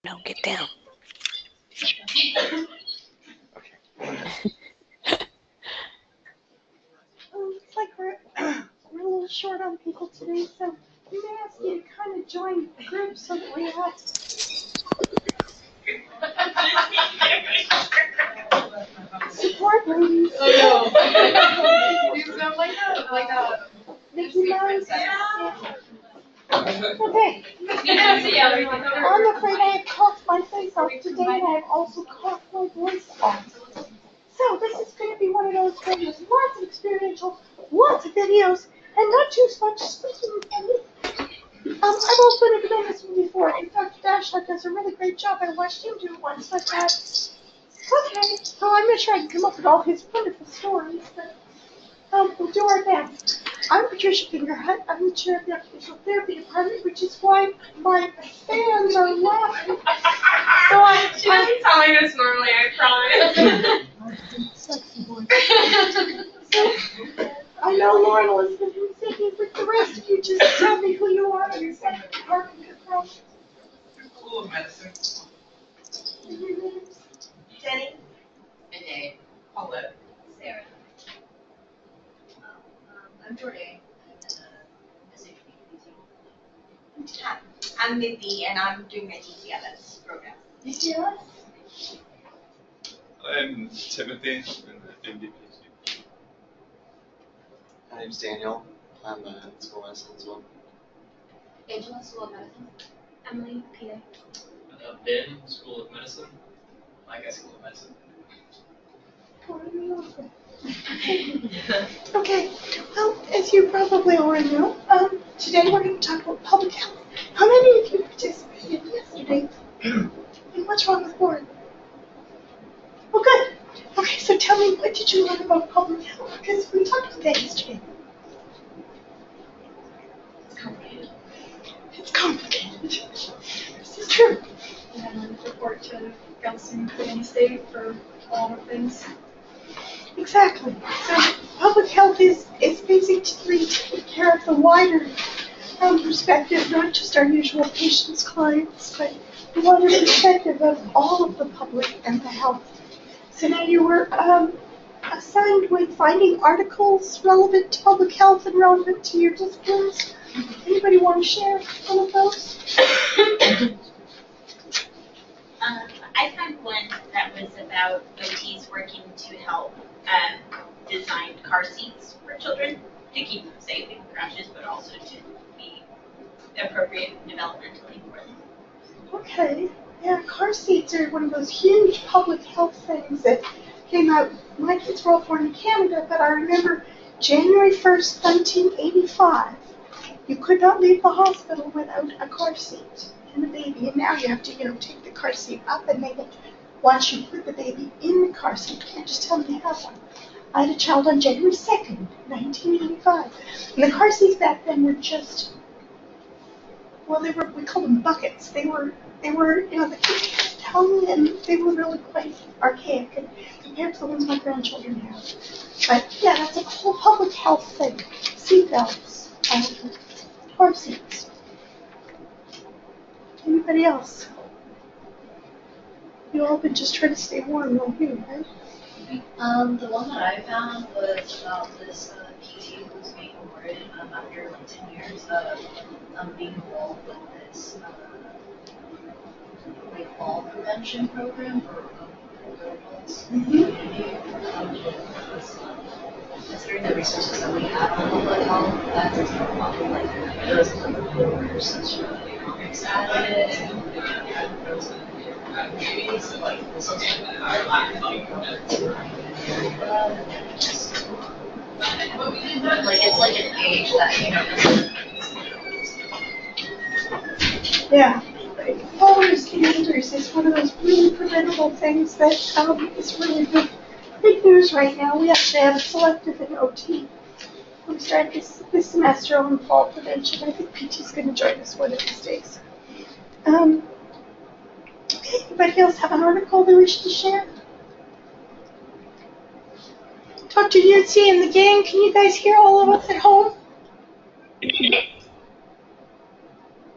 No, get down. Okay. Looks like we're a little short on people today, so we may ask you to kind of join the group so that we have support ladies. Oh no. You sound like a Mickey Mouse. Yeah. Okay. I'm afraid I have coughed my face off today, and I have also coughed my voice off. So this is going to be one of those things with lots of experiential, lots of videos, and not too much speaking from me. I've also never done this one before, and Dr. Dashler does a really great job. I watched him do it once, but okay. So I'm not sure I can come up with all his wonderful stories, but we'll do our best. I'm Patricia Fingerhut. I'm the chair of the Occupational Therapy Department, which is why my fans are laughing. So She doesn't sound like this normally, I promise. Sexy voice. I know Lauren Elizabeth is thinking, but the rest of you just tell me who you are and your second department you're from. Cool medicine. And your names? Jenny. Renee. Paula. Sarah. I'm Jordan. I'm a PT. Hi, I'm Mindy, and I'm doing my GCLS program. GCLS? I'm Timothy, I'm the MD-PhD. My name's Daniel. I'm in school of medicine as well. Angela, School of Medicine. Emily, PA. Ben, School of Medicine. Mike, School of Medicine. Okay, well, as you probably already know, today we're going to talk about public health. How many of you participated yesterday? And what's wrong with Lauren? Oh, good. Okay, so tell me, what did you learn about public health? Because we talked about that yesterday. It's complicated. It's complicated. This is true. And report to Gelsing and State for a lot of things. Exactly. So public health is basically taking care of the wider perspective, not just our usual patients, clients, but the wider perspective of all of the public and the health. So now you were assigned with finding articles relevant to public health and relevant to your disciplines. Anybody want to share one of those? I found one that was about OTs working to help design car seats for children to keep them safe in crashes, but also to be appropriate developmentally for them. Okay. Yeah, car seats are one of those huge public health things that came out. My kids were all born in Canada, but I remember January 1st, 1985, you could not leave the hospital without a car seat and a baby. And now you have to, take the car seat up and make it once you put the baby in the car seat. You can't just tell them you have one. I had a child on January 2nd, 1985. And the car seats back then were just, we called them buckets. They were, the kids tell me, and they were really quite archaic compared to the ones my grandchildren have. But yeah, that's a whole public health thing. Seatbelts, car seats. Anybody else? You all been just trying to stay warm, don't you, right? The one that I found was about this PT who was being awarded after 10 years of being involved with this fall prevention program for adults in the community. Considering the resources that we have on public health, that's probably it was such economics added trees, like this is it's like an age that Yeah. Followers commanders is one of those really preventable things that is really big news right now. We actually have a selective in OT. We started this semester on fall prevention. I think PT's going to join us one of these days. Okay, anybody else have an article they wish to share? Dr. Yutzi and the gang, can you guys hear all of us at home?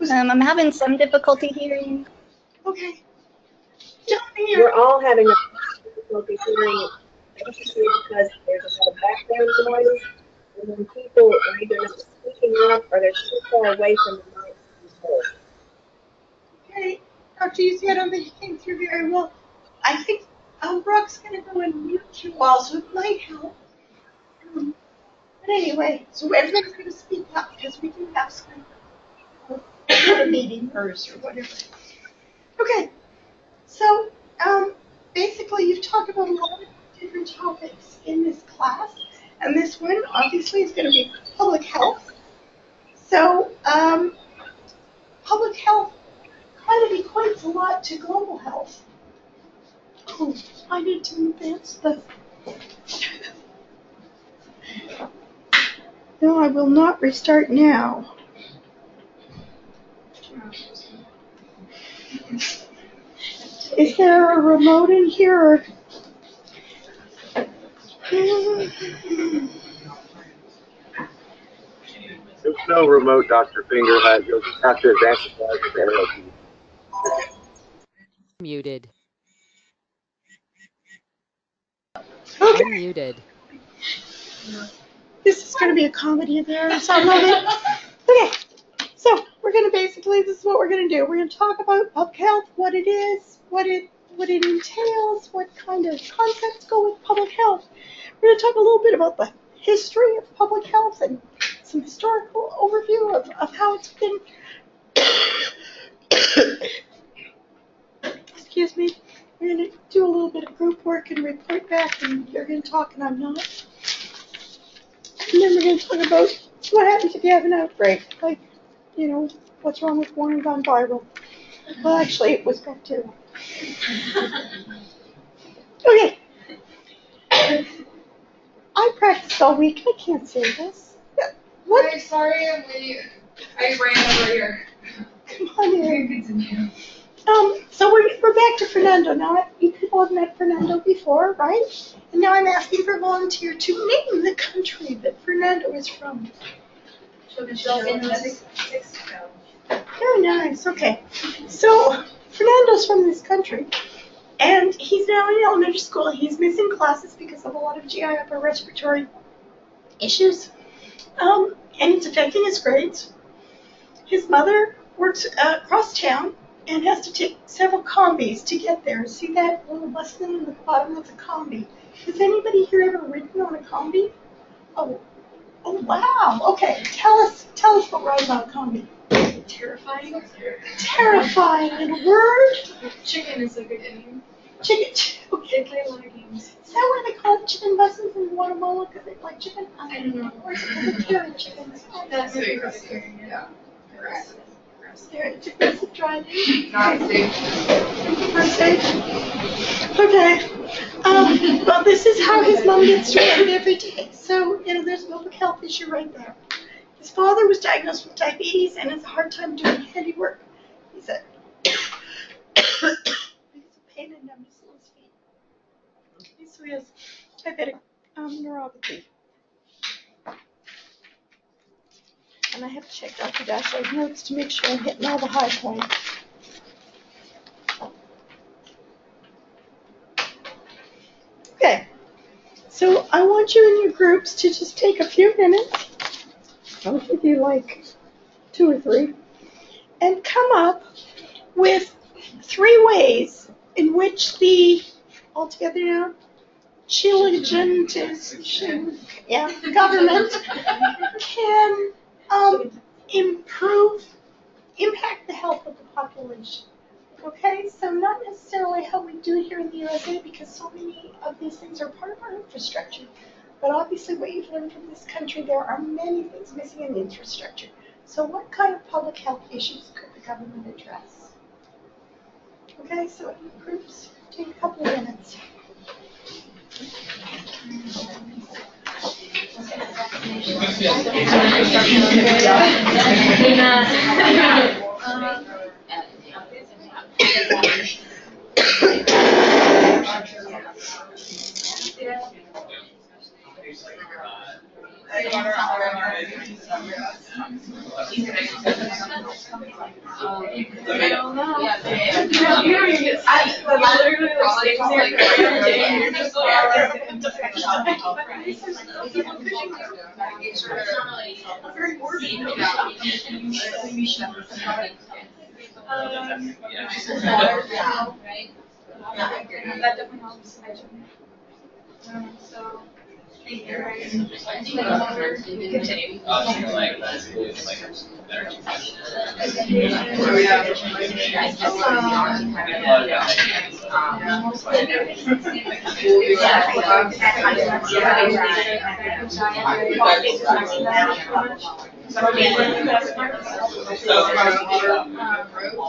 I'm having some difficulty hearing. Okay. Down here. We're all having a difficulty hearing it, especially because there's a lot of background noise, and when people are either not speaking up or they're too far away from the mic to hear. Okay, Dr. Yuzi, I don't think you came through very well. I think Brooke's going to go and mute you all, so it might help. But anyway, so everybody's going to speak up because we do have some meeting hers or whatever. Okay, so basically you've talked about a lot of different topics in this class, and this one obviously is going to be public health. So public health kind of equates a lot to global health. Oh, I need to advance the... No, I will not restart now. Is there a remote in here? Or... There's no remote, Dr. Fingerhead. You'll just have to advance the slide with the arrow key. Muted. Okay. Unmuted. This is going to be a comedy of errors. I love it. Okay, so we're going to basically, this is what we're going to do. We're going to talk about public health, what it is, what it entails, what kind of concepts go with public health. We're going to talk a little bit about the history of public health and some historical overview of how it's been. Excuse me. We're going to do a little bit of group work and report back, and you're going to talk and I'm not. And then we're going to talk about what happens if you have an outbreak, like, you know, what's wrong with warning gone viral. Well, actually, it was bacterial. Okay. I practiced all week. I can't say this. What? I'm sorry, I ran over here. Come on in. Continue. So we're back to Fernando now. You people have met Fernando before, right? And now I'm asking for a volunteer to name the country that Fernando is from. Mexico. Very nice. Okay. So Fernando's from this country, and he's now in elementary school. He's missing classes because of a lot of GI upper respiratory issues, and it's affecting his grades. His mother works across town and has to take several combis to get there. See that little bus thing in the bottom? That's a combi. Has anybody here ever ridden on a combi? Oh wow. Okay, tell us what rides on a combi. Terrifying. Terrifying in a word. Chicken is a good name. Chicken. Okay. They play a lot of games. Is that why they call it chicken buses in Guatemala? Because they like chicken? I don't know. Or is it because they carry chickens? That's what you're saying, yeah. Carry chickens that drive in. Not safe. Not safe. Okay. Well, this is how his mom gets treated every day. So, you know, there's a public health issue right there. His father was diagnosed with diabetes and has a hard time doing heavy work. He's a pain and numbness in his feet. Okay, so he has diabetic neuropathy. And I have to check Dr. Dashler's notes to make sure I'm hitting all the high points. Okay, so I want you in your groups to just take a few minutes. I'll give you like 2 or 3, and come up with 3 ways in which the, all together now, Chilean government can impact the health of the population. Okay, so not necessarily how we do it here in the USA, because so many of these things are part of our infrastructure. But obviously what you've learned from this country, there are many things missing in the infrastructure. So what kind of public health issues could the government address? Okay, so in groups, take a couple of minutes. That definitely helps. So, thank you. Continue.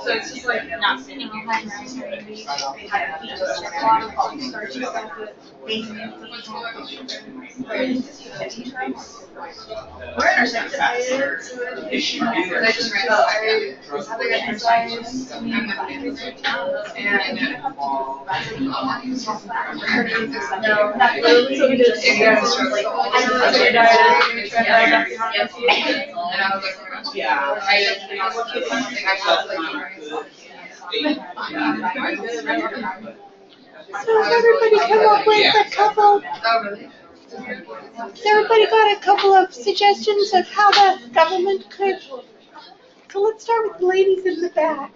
So it's just like Not sitting here. we're intersected. I just ran out. I think I exercise. So we did So has everybody come up with a couple? Has everybody got a couple of suggestions of how the government could? So let's start with the ladies in the back.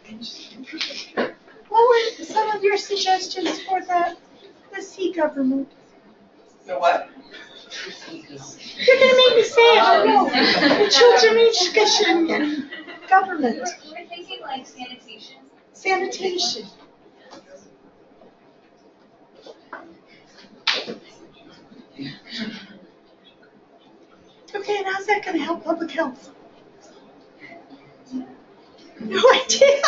What were some of your suggestions for the C government? The what? You're gonna make me say it. I know. The children education and government. We're thinking like sanitation. Sanitation. Okay, and how's that gonna help public health? No idea.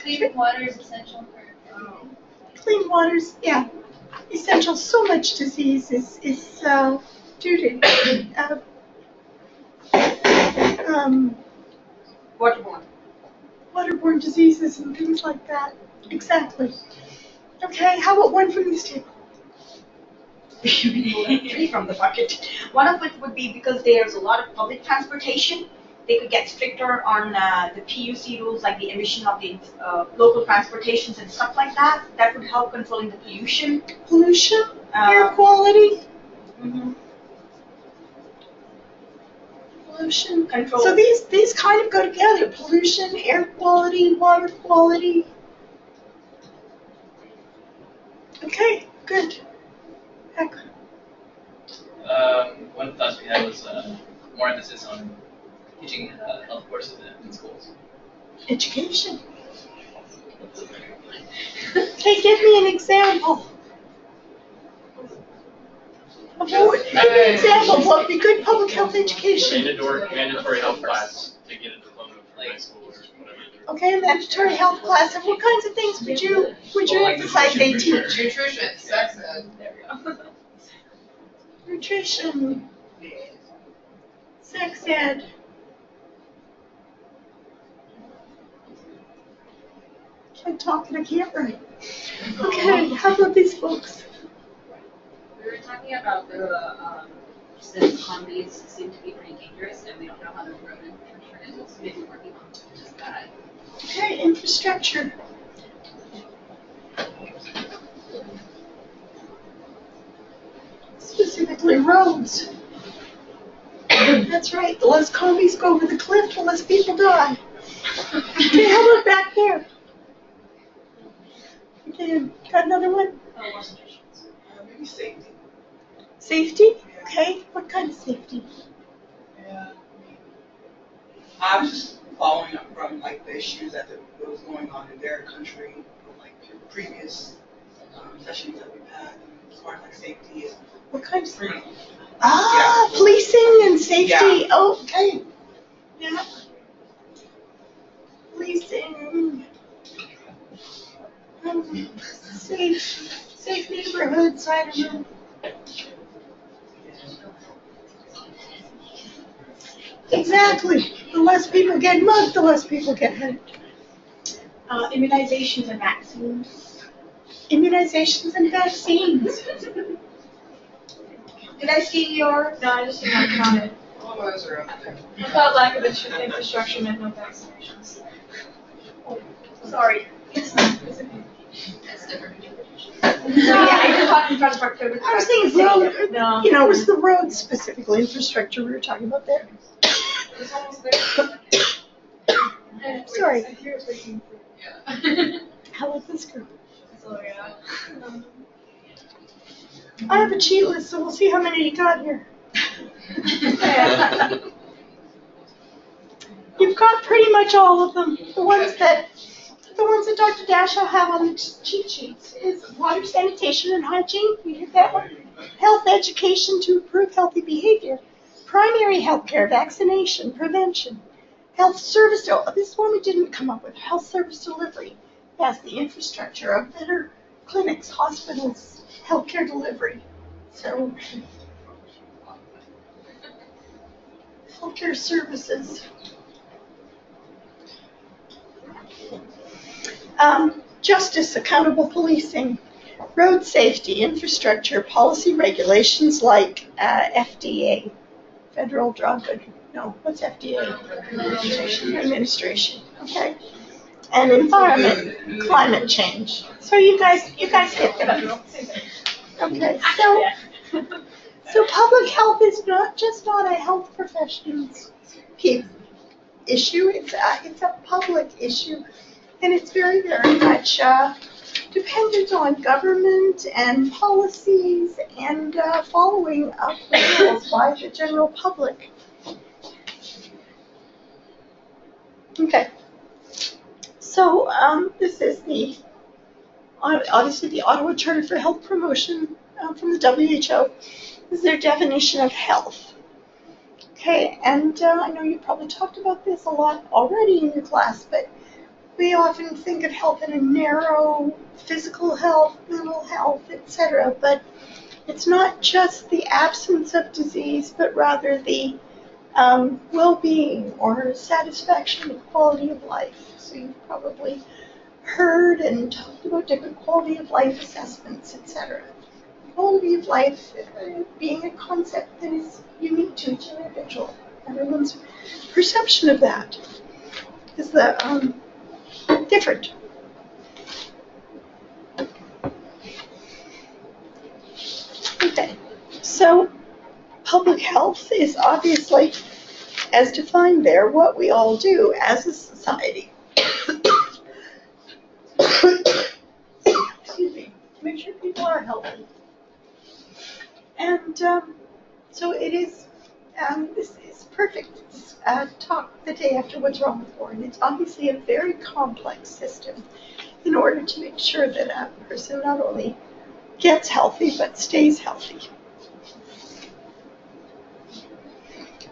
Clean water is essential for. Clean water's, yeah, essential. So much disease is due to waterborne diseases and things like that. Exactly. Okay, how about one from this table? Three from the bucket. One of it would be because there's a lot of public transportation. They could get stricter on the PUC rules, like the emission of the local transportations and stuff like that. That would help controlling the pollution. Pollution, air quality. Mm-hmm. Pollution. Control. So these kind of go together. Pollution, air quality, water quality. Okay, good. Heck. One of the thoughts we had was more emphasis on teaching health courses in schools. Education. Okay, give me an example. Give me an example of what would be good public health education. Mandatory health class to get a diploma from high school or whatever. Okay, a mandatory health class. And what kinds of things would you emphasize they teach? Nutrition, sex ed. There we go. Nutrition. Sex ed. I'm talking, I can't write. Okay, how about these folks? We were talking about the zombies seem to be pretty dangerous, and we don't know how to grow in alternatives. So maybe working on just that. Okay, infrastructure. Specifically roads. That's right, the less combies go over the cliff, the less people die. Okay, how about back there? Okay, got another one? Maybe safety. Safety? Okay, what kind of safety? Yeah. I was just following up from like the issues that was going on in their country, like previous sessions that we've had, as far as like safety and What kind of freedom. Ah, Yeah. policing and safety. Yeah. Oh, okay. Yeah. Policing. Safe neighborhoods. I don't know. Exactly. The less people get mugged, the less people get hurt. Immunizations and vaccines. Immunizations and vaccines. Did I see your? No, I just didn't count it. I thought lack of infrastructure meant no vaccinations. Sorry. That's different. Yeah, I just thought in front of October. I was thinking road, No. you know, it was the road specifically, infrastructure we were talking about there. It's almost there. Sorry. I hear it's waiting for. Yeah. How was this group? So, yeah. I have a cheat list, so we'll see how many you got here. You've got pretty much all of them. The ones that Dr. Dash will have on the cheat sheets is water, sanitation, and hygiene. You heard that one? Health education to improve healthy behavior. Primary health care, vaccination, prevention. Health service, this one we didn't come up with. Health service delivery. Yes, the infrastructure of better clinics, hospitals, healthcare delivery. So, healthcare services. Justice, accountable policing, road safety, infrastructure, policy regulations like FDA, Federal Drug, no, what's FDA? Administration, okay. And environment, climate change. So you guys get them. Okay, so public health is not a health professionals issue, it's a public issue. And it's very, very much dependent on government and policies and following of the rules by the general public. Okay. So this is obviously the Ottawa Charter for Health Promotion from the WHO. This is their definition of health. Okay, and I know you probably talked about this a lot already in your class, but we often think of health in a narrow physical health, mental health, etc. But it's not just the absence of disease, but rather the well-being or satisfaction with quality of life. So you've probably heard and talked about different quality of life assessments, etc. Quality of life being a concept that is unique to each individual. Everyone's perception of that is different. Okay, so public health is obviously, as defined there, what we all do as a society. Excuse me, to make sure people are healthy. And so it is, this is perfect talk the day after What's Wrong with War, and it's obviously a very complex system in order to make sure that a person not only gets healthy, but stays healthy.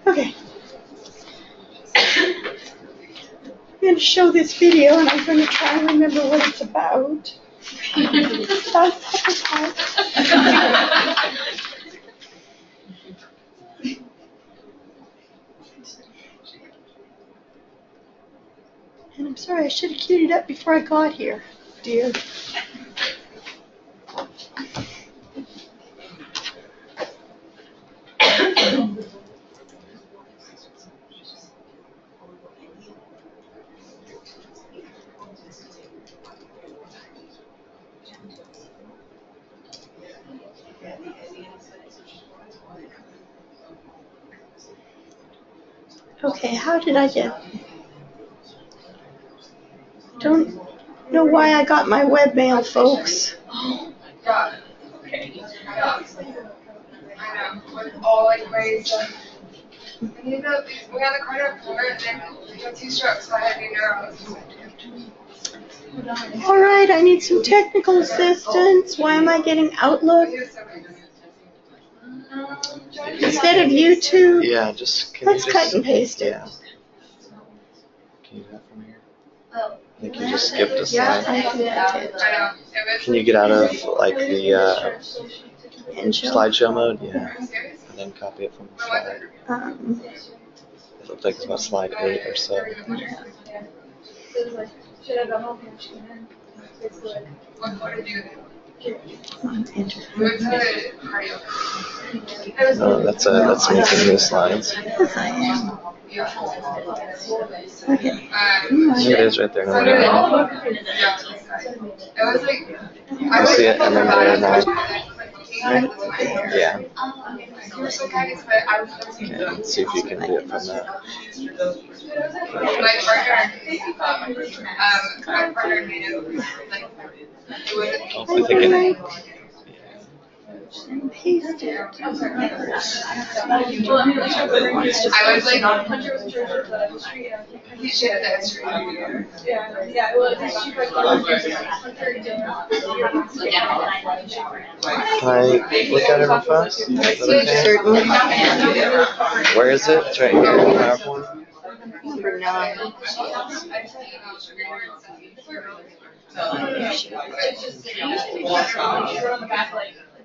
Okay. I'm going to show this video, and I'm going to try and remember what it's about. It's about public health. And I'm sorry, I should have queued it up before I got here, dear. Okay, how did I get? Don't know why I got my webmail, folks. God. Okay. I know. All like ways. We had the cardiac floor and then we got 2 strokes, so I had to do neuros. All right, I need some technical assistance. Why am I getting Outlook instead of YouTube? Yeah, just Let's cut and paste it. Yeah. Can you do that from here? Oh. I think you just skipped a Yeah, slide. I did. I know. Can you get out of like the Intro. slideshow mode? Yeah. And then copy it from the slide. It looks like it's about slide 8 or so. Should have done all the action then. It's like, What did you do? What's a cardio? Oh, that's making new slides. Yes, I am. Okay. There it is right there. Number 9. It was like, You see it? And then there 9. Yeah. Okay, let's see if you can do it from that. My partner made it like, it wasn't. Oh, I think it. Paste it. I was like, he shared that street. Yeah, well, she like, Can I look at it real fast? Is that okay? Where is it? It's right here in the PowerPoint. Number 9.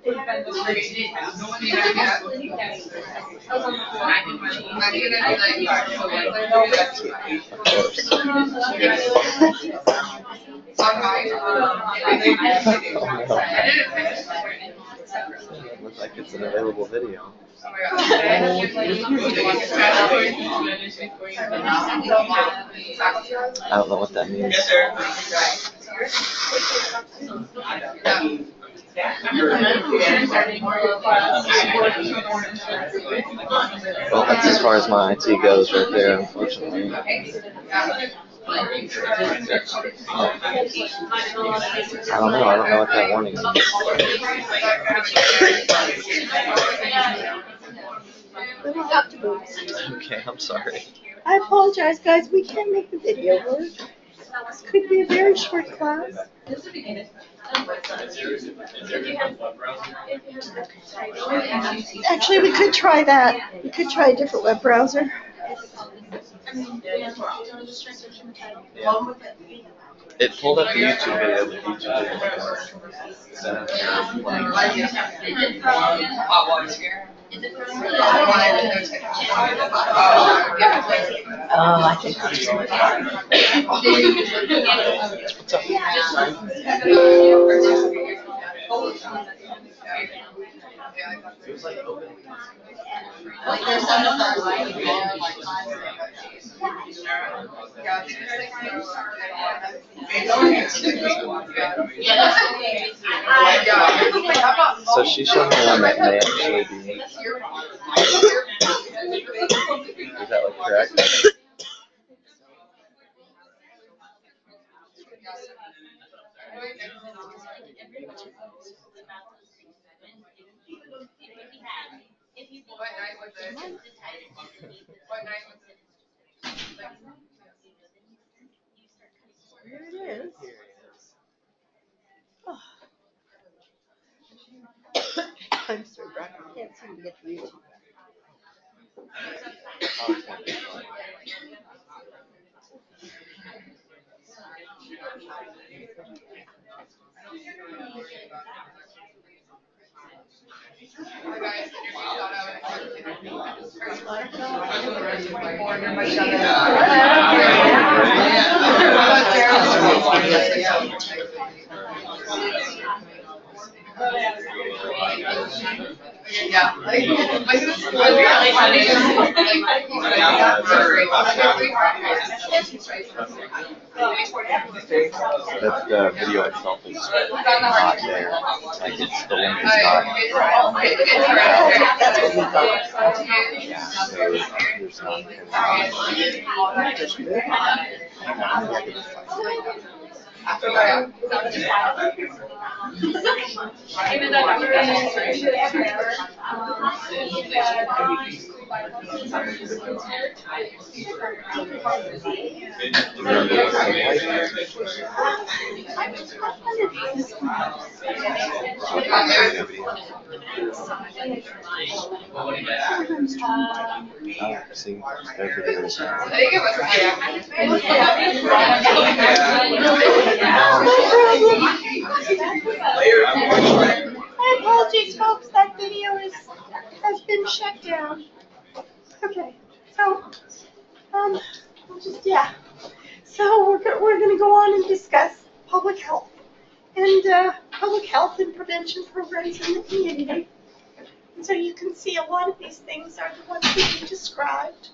It looks like it's an available video. I don't know what that means. Well, that's as far as my IT goes right there, unfortunately. I don't know what that warning is. Okay, I'm sorry. I apologize, guys. We can't make the video work. This could be a very short class. Actually, we could try that. We could try a different web browser. It pulled up the YouTube video, but YouTube didn't work. Oh, I think that's So she showed me one that may actually be. Is that like correct? Here it is. Oh. I'm sorry, Brock. I can't seem to get the YouTube. Yeah, like, this was really funny. But the video itself is not there. Like it's the link is not. That's what we got. Yeah, so there's not. even though See, their video is not. I think it was, My apologies, folks. That video has been shut down. Okay, so we'll just So we're gonna go on and discuss public health, and public health and prevention programs in the community. And so you can see a lot of these things are the ones that you described.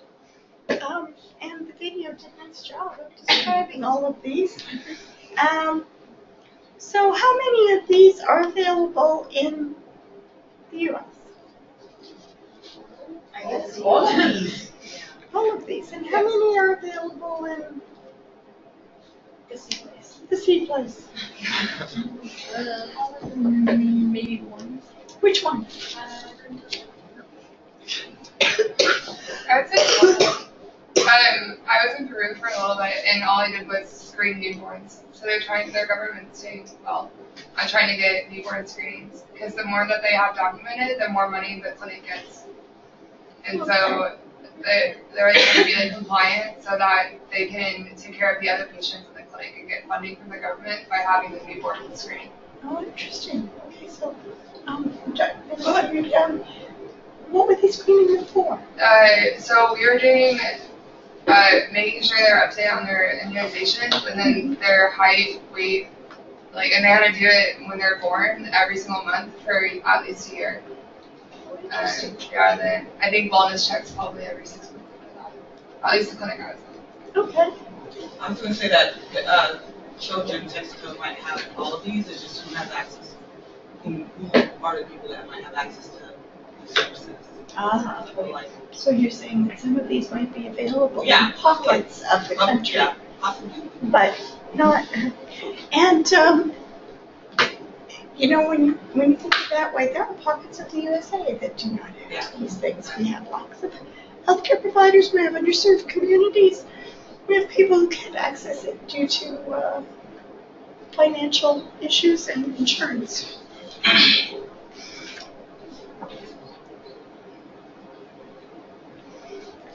And the video did a nice job of describing all of these. So how many of these are available in the U.S.? I guess all of these. All of these. And how many are available in The same place. the C place? Maybe one. Which one? I would say I was in Peru for a little bit, and all I did was screen newborns. So their government's doing well on trying to get newborn screenings, because the more that they have documented, the more money the clinic gets. And so they're trying to be like compliant so that they can take care of the other patients in the clinic and get funding from the government by having the newborn screening. Oh, interesting. Okay, so, what were they screening them for? So we were doing, making sure they're up to date on their immunizations, and then their height, weight, and they had to do it when they're born every single month for at least a year. And then I think wellness checks probably every 6 months after that. At least the clinic has them. Okay. I was going to say that children in Mexico might have all of these, it's just who has access, who are the people that might have access to these services. So you're saying that some of these might be available Yeah. in pockets of the country, Yeah, possibly. but not. And when you think of that way, there are pockets of the USA that do not have these things. We have lots of healthcare providers. We have underserved communities. We have people who can't access it due to financial issues and insurance.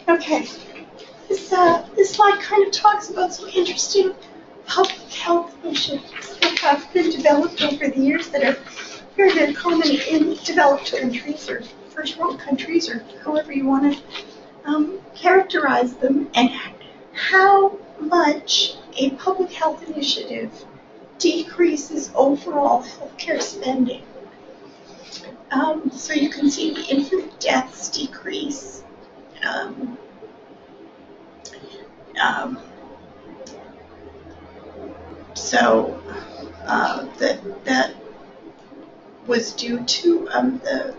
Okay, this slide kind of talks about some interesting public health initiatives that have been developed over the years that are very, very common in developed countries or first world countries or however you want to characterize them, and how much a public health initiative decreases overall healthcare spending. So you can see the infant deaths decrease. So that was due to the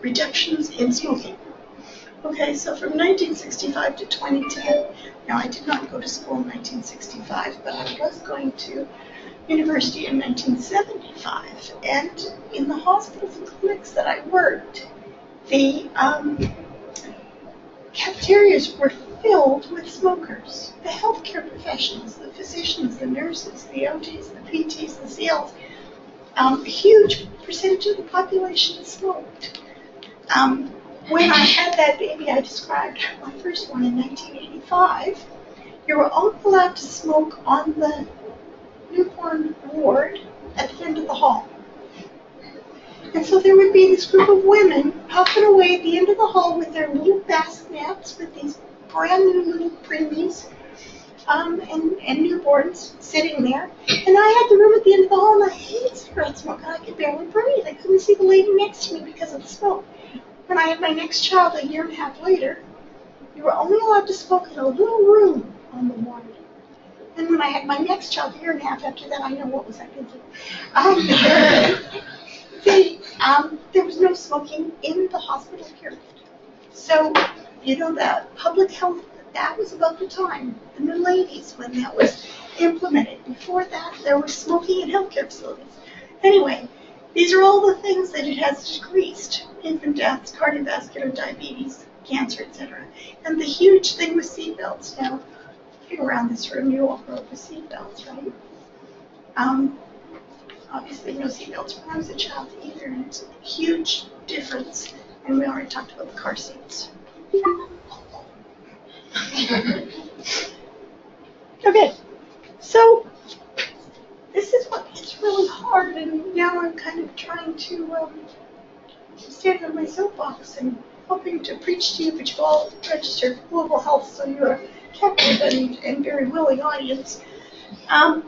reductions in smoking. Okay, so from 1965 to 2010, now I did not go to school in 1965, but I was going to university in 1975, and in the hospitals and clinics that I worked, the cafeterias were filled with smokers. The healthcare professionals, the physicians, the nurses, the OTs, the PTs, the CLs, a huge percentage of the population smoked. When I had that baby I described, my first one in 1985, you were only allowed to smoke on the newborn ward at the end of the hall. And so there would be this group of women puffing away at the end of the hall with their little bassinets with these brand new little preemies and newborns sitting there. And I had the room at the end of the hall, and I hated cigarette smoke. I could barely breathe. I couldn't see the lady next to me because of the smoke. When I had my next child a year and a half later, you were only allowed to smoke in a little room on the ward. And when I had my next child a year and a half after that, I know what was I thinking. There was no smoking in the hospital period. So, that public health, that was about the time, in the late 80s, when that was implemented. Before that, there was smoking in healthcare facilities. Anyway, these are all the things that it has decreased. Infant deaths, cardiovascular, diabetes, cancer, etc. And the huge thing with seatbelts. Now, if you're around this room, you all grew up with seatbelts, right? Obviously, no seatbelts when I was a child either, and it's a huge difference. And we already talked about the car seats. Okay, so this is what gets really hard, and now I'm kind of trying to stand on my soapbox and hoping to preach to you, but you all registered for global health, so you're a captive and very willing audience. How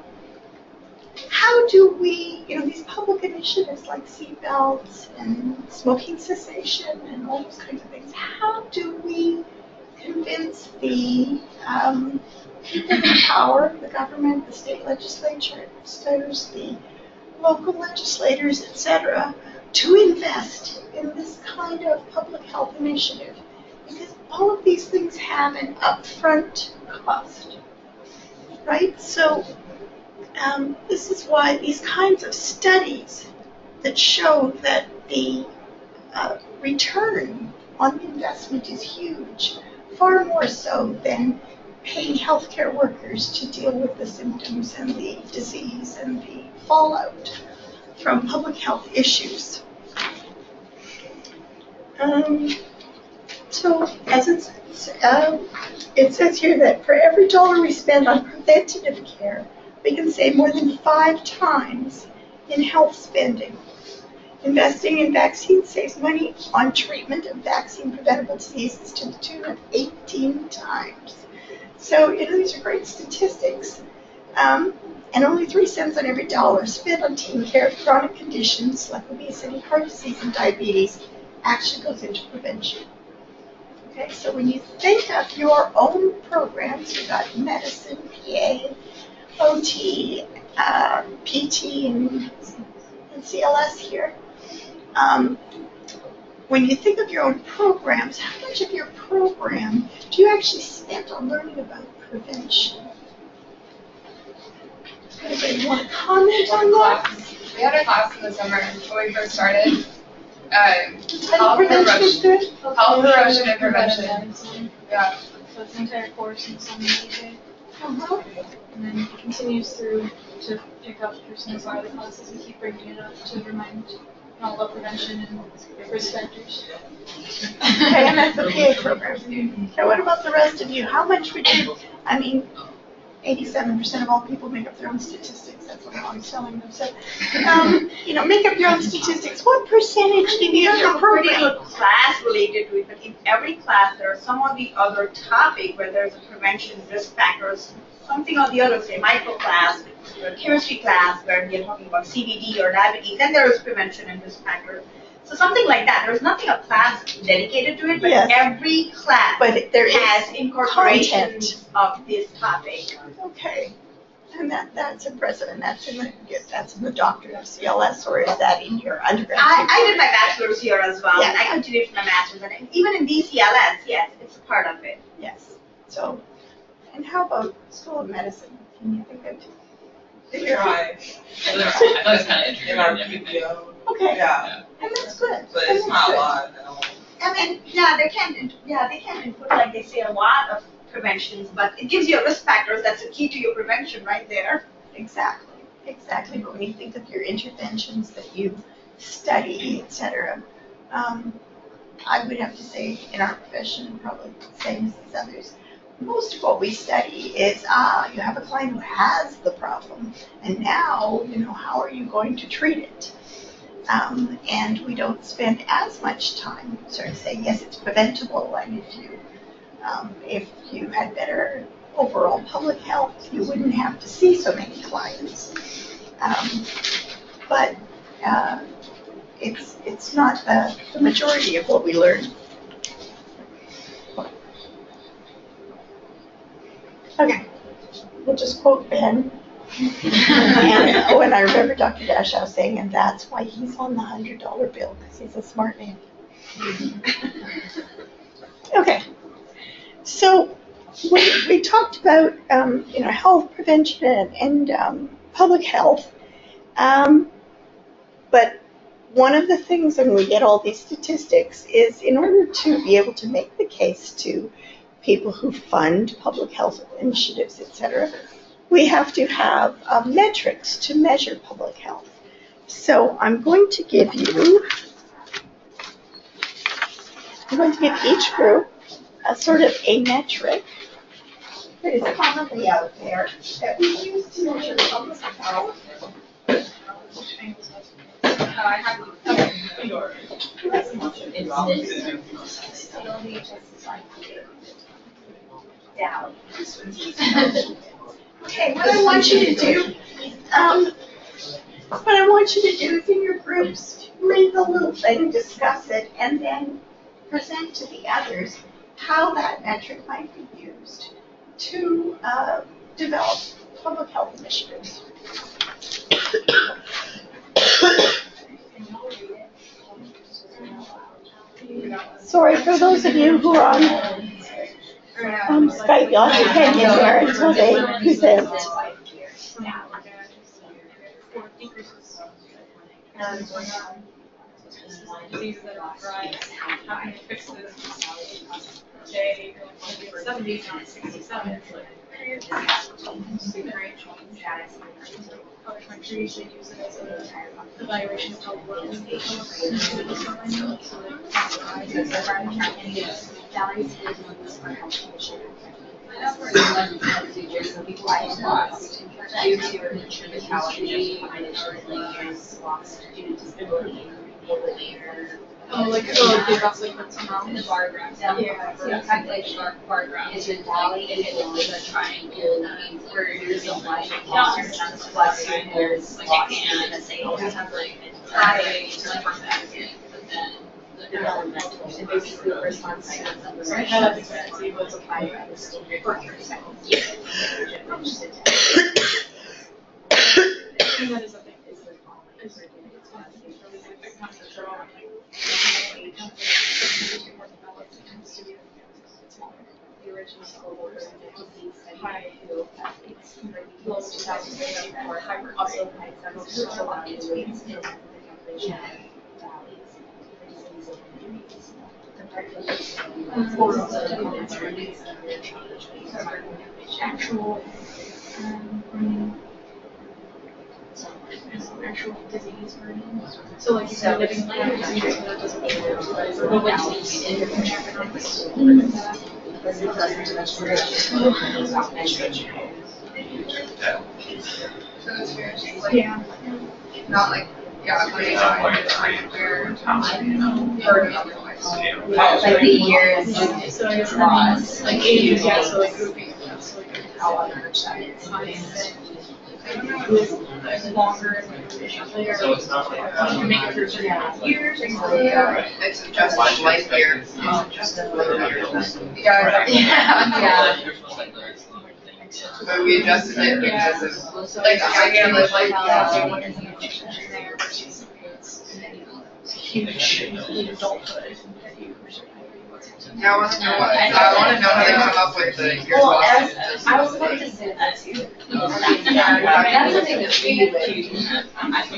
do we, these public initiatives like seatbelts and smoking cessation and all those kinds of things, how do we convince the people in power, the government, the state legislators, the local legislators, etc., to invest in this kind of public health initiative? Because all of these things have an upfront cost, right? So this is why these kinds of studies that show that the return on the investment is huge, far more so than paying healthcare workers to deal with the symptoms and the disease and the fallout from public health issues. So, as it says here that for every dollar we spend on preventative care, we can save more than 5 times in health spending. Investing in vaccines saves money on treatment of vaccine-preventable diseases to the tune of 18 times. So, these are great statistics. And only 3 cents on every dollar spent on taking care of chronic conditions like obesity, heart disease, and diabetes actually goes into prevention. Okay, so when you think of your own programs, you've got medicine, PA, OT, PT, and CLS here. When you think of your own programs, how much of your program do you actually spend on learning about prevention? Anybody want to comment on that? We had a class in the summer when we first started. Health prevention is good? Health promotion and prevention. Yeah. So it's an entire course in some DJ. Uh-huh. And then it continues through to pick up through some of our other classes. We keep bringing it up to remind all about prevention and risk factors. Okay, and that's the PA program. Okay, what about the rest of you? How much would you, 87% of all people make up their own statistics. That's what I'm always telling them. So, make up your own statistics. What percentage do you There's have a your pretty program? good class related to it, but in every class there are some of the other topic where there's a prevention, risk factors, something or the other, say micro class, or chemistry class where we're talking about CVD or diabetes, then there is prevention and risk factors. So something like that. There's nothing a class dedicated to it, but Yes. every class There has is incorporations content. of this topic. Okay, and that's impressive, and that's in the doctorate of CLS, or is that in your undergrad? I did my bachelor's here as well, Yeah. and I continued for my master's, and even in DCLS, yes, it's a part of it. Yes. So, and how about School of Medicine? Can you think of? They try. I thought it's kind of In our integrated in everything. PPO. Okay. Yeah, And that's good. but And it's that's not a good. lot at all. They can input, like they say, a lot of preventions, but it gives you a risk factors, that's the key to your prevention right there. Exactly. But when you think of your interventions that you study, etc., I would have to say in our profession, and probably the same as others, most of what we study is, you have a client who has the problem, and now, how are you going to treat it? And we don't spend as much time sort of saying, yes, it's preventable, and if you had better overall public health, you wouldn't have to see so many clients. But it's not the majority of what we learn. Okay, we'll just quote Ben. And I remember Dr. Dashow saying, and that's why he's on the $100 bill, because he's a smart man. Okay, so we talked about health prevention and public health, but one of the things when we get all these statistics is in order to be able to make the case to people who fund public health initiatives, etc., we have to have metrics to measure public health. So I'm going to give each group a sort of a metric that is commonly out there that we use to measure public health. I have Down. Okay, what I want you to do, What I want you to do is in your groups, read the little thing, discuss it, and then present to the others how that metric might be used to develop public health initiatives. Sorry, for those of you who are on Skype, y'all have to hang in there until they present. Diseases that are on the rise, how can we fix this? Today, 70s, not 67. Other countries, they use it as an evaluation of how well they Oh, like, they got like the bar graph. Yeah, so it's kind of like bar graph. Is your valley, and it looks like a triangle, where there's a line plus there's like a can, and say, always have like high, but then the developmental, and basically the response time. So I had exactly what's applied by the state. And that is a thing. The original school was high close to 2004, also high social weights in the actual disease burden. So like if you're living with disease that doesn't in your yeah. Not like, yeah, like the years So it's lost. like 80s, yeah, so like grouping them, so like how much that is. Longer and later. So it's not like You make it through 3.5 years. it's just life year. Yeah. But we adjusted it because of, like, I get live like adulthood. Yeah, I want to know how they come up with the years lost. I was about to say that too. That's something that we would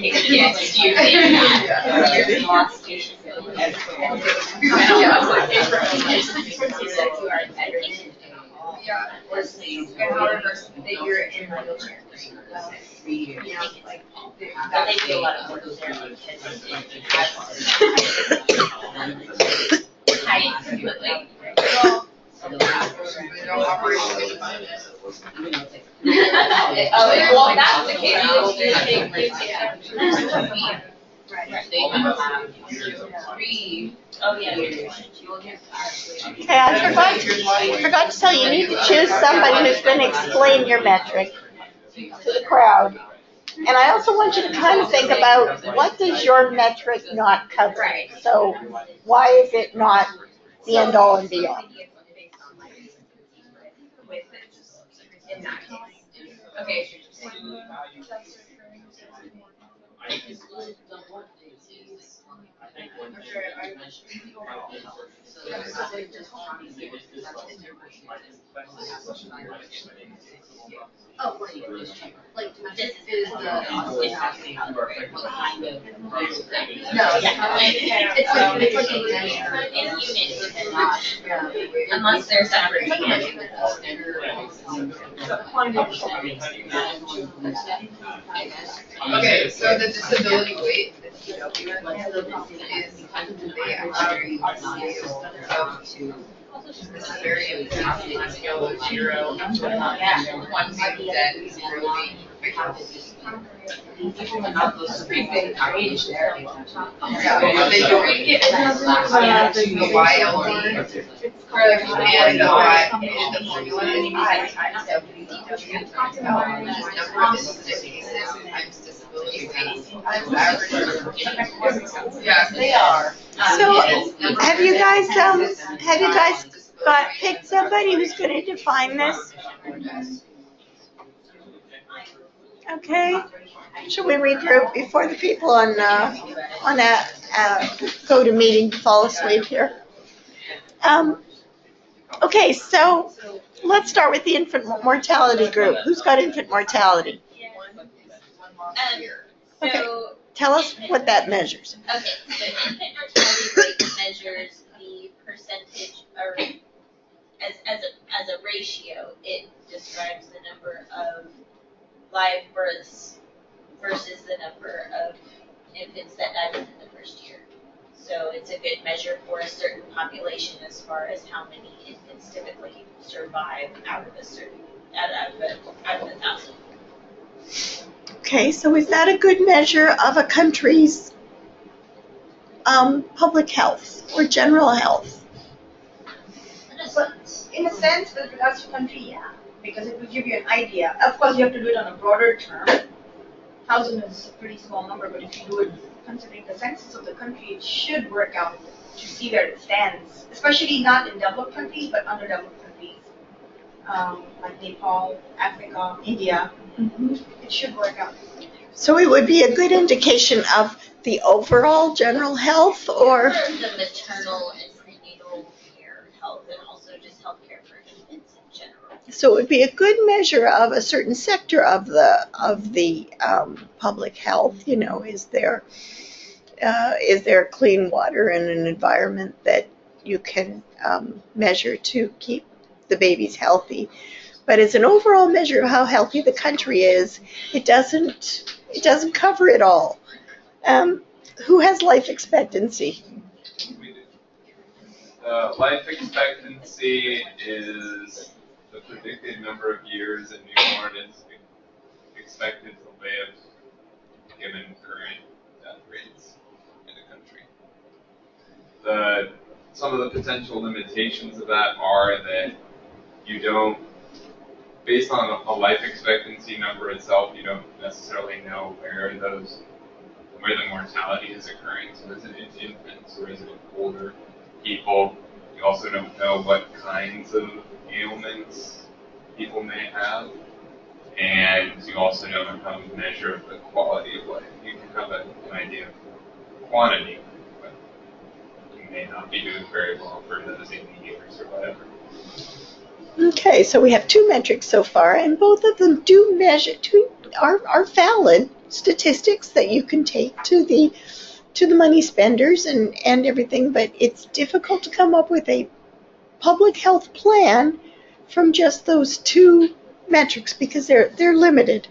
against you. Yeah. And however, that you're in a wheelchair for 3 years. You know, like, But they do a lot of work there because absolutely. they don't operate with it. Well, that's the case. They have 3. Oh, yeah. Okay, I forgot to tell you, you need to choose somebody who's going to explain your metric to the crowd. And I also want you to kind of think about, what does your metric not cover? So why is it not the end all and be all? Okay. Oh, like this is the kind of no, yeah. It's like a measure In units, unless they're separate. Okay, so the disability weight, the DW, is they actually scale up to, this is very interesting, scale of 0 to 1 being dead, 0 being Yeah, they don't get the YLD, and the formula is I, number of cases times disability. Yes, they are. So, have you guys picked somebody who's going to define this? Okay. Should we regroup before the people on that go to meeting fall asleep here? Okay, so let's start with the infant mortality group. Who's got infant mortality? Okay, tell us what that measures. Okay, so infant mortality rate measures the percentage, or as a ratio, it describes the number of live births versus the number of infants that died within the first year. So it's a good measure for a certain population as far as how many infants typically survive out of a 1,000. Okay, so is that a good measure of a country's public health or general health? But in a sense, with regards to country, yeah, because it will give you an idea. Of course, you have to do it on a broader term. 1,000 is a pretty small number, but if you do it considering the census of the country, it should work out to see where it stands, especially not in developed countries, but underdeveloped countries, like Nepal, Africa, India. Mm-hmm. It should work out. So it would be a good indication of the overall general health, or the maternal and prenatal care health, and also just health care for infants in general. So it would be a good measure of a certain sector of the public health. You know, is there clean water and an environment that you can measure to keep the babies healthy? But as an overall measure of how healthy the country is, it doesn't cover it all. Who has life expectancy? Life expectancy is the predicted number of years a newborn is expected to live given current death rates in the country. Some of the potential limitations of that are that you don't, based on a life expectancy number itself, you don't necessarily know where the mortality is occurring. So is it in infants or is it in older people? You also don't know what kinds of ailments people may have. And you also don't know how to measure the quality of life. You can have an idea of quantity, but you may not be doing very well for those 80 years or whatever. Okay, so we have two metrics so far, and both of them do measure are valid statistics that you can take to the money spenders and everything, but it's difficult to come up with a public health plan from just those two metrics because they're limited.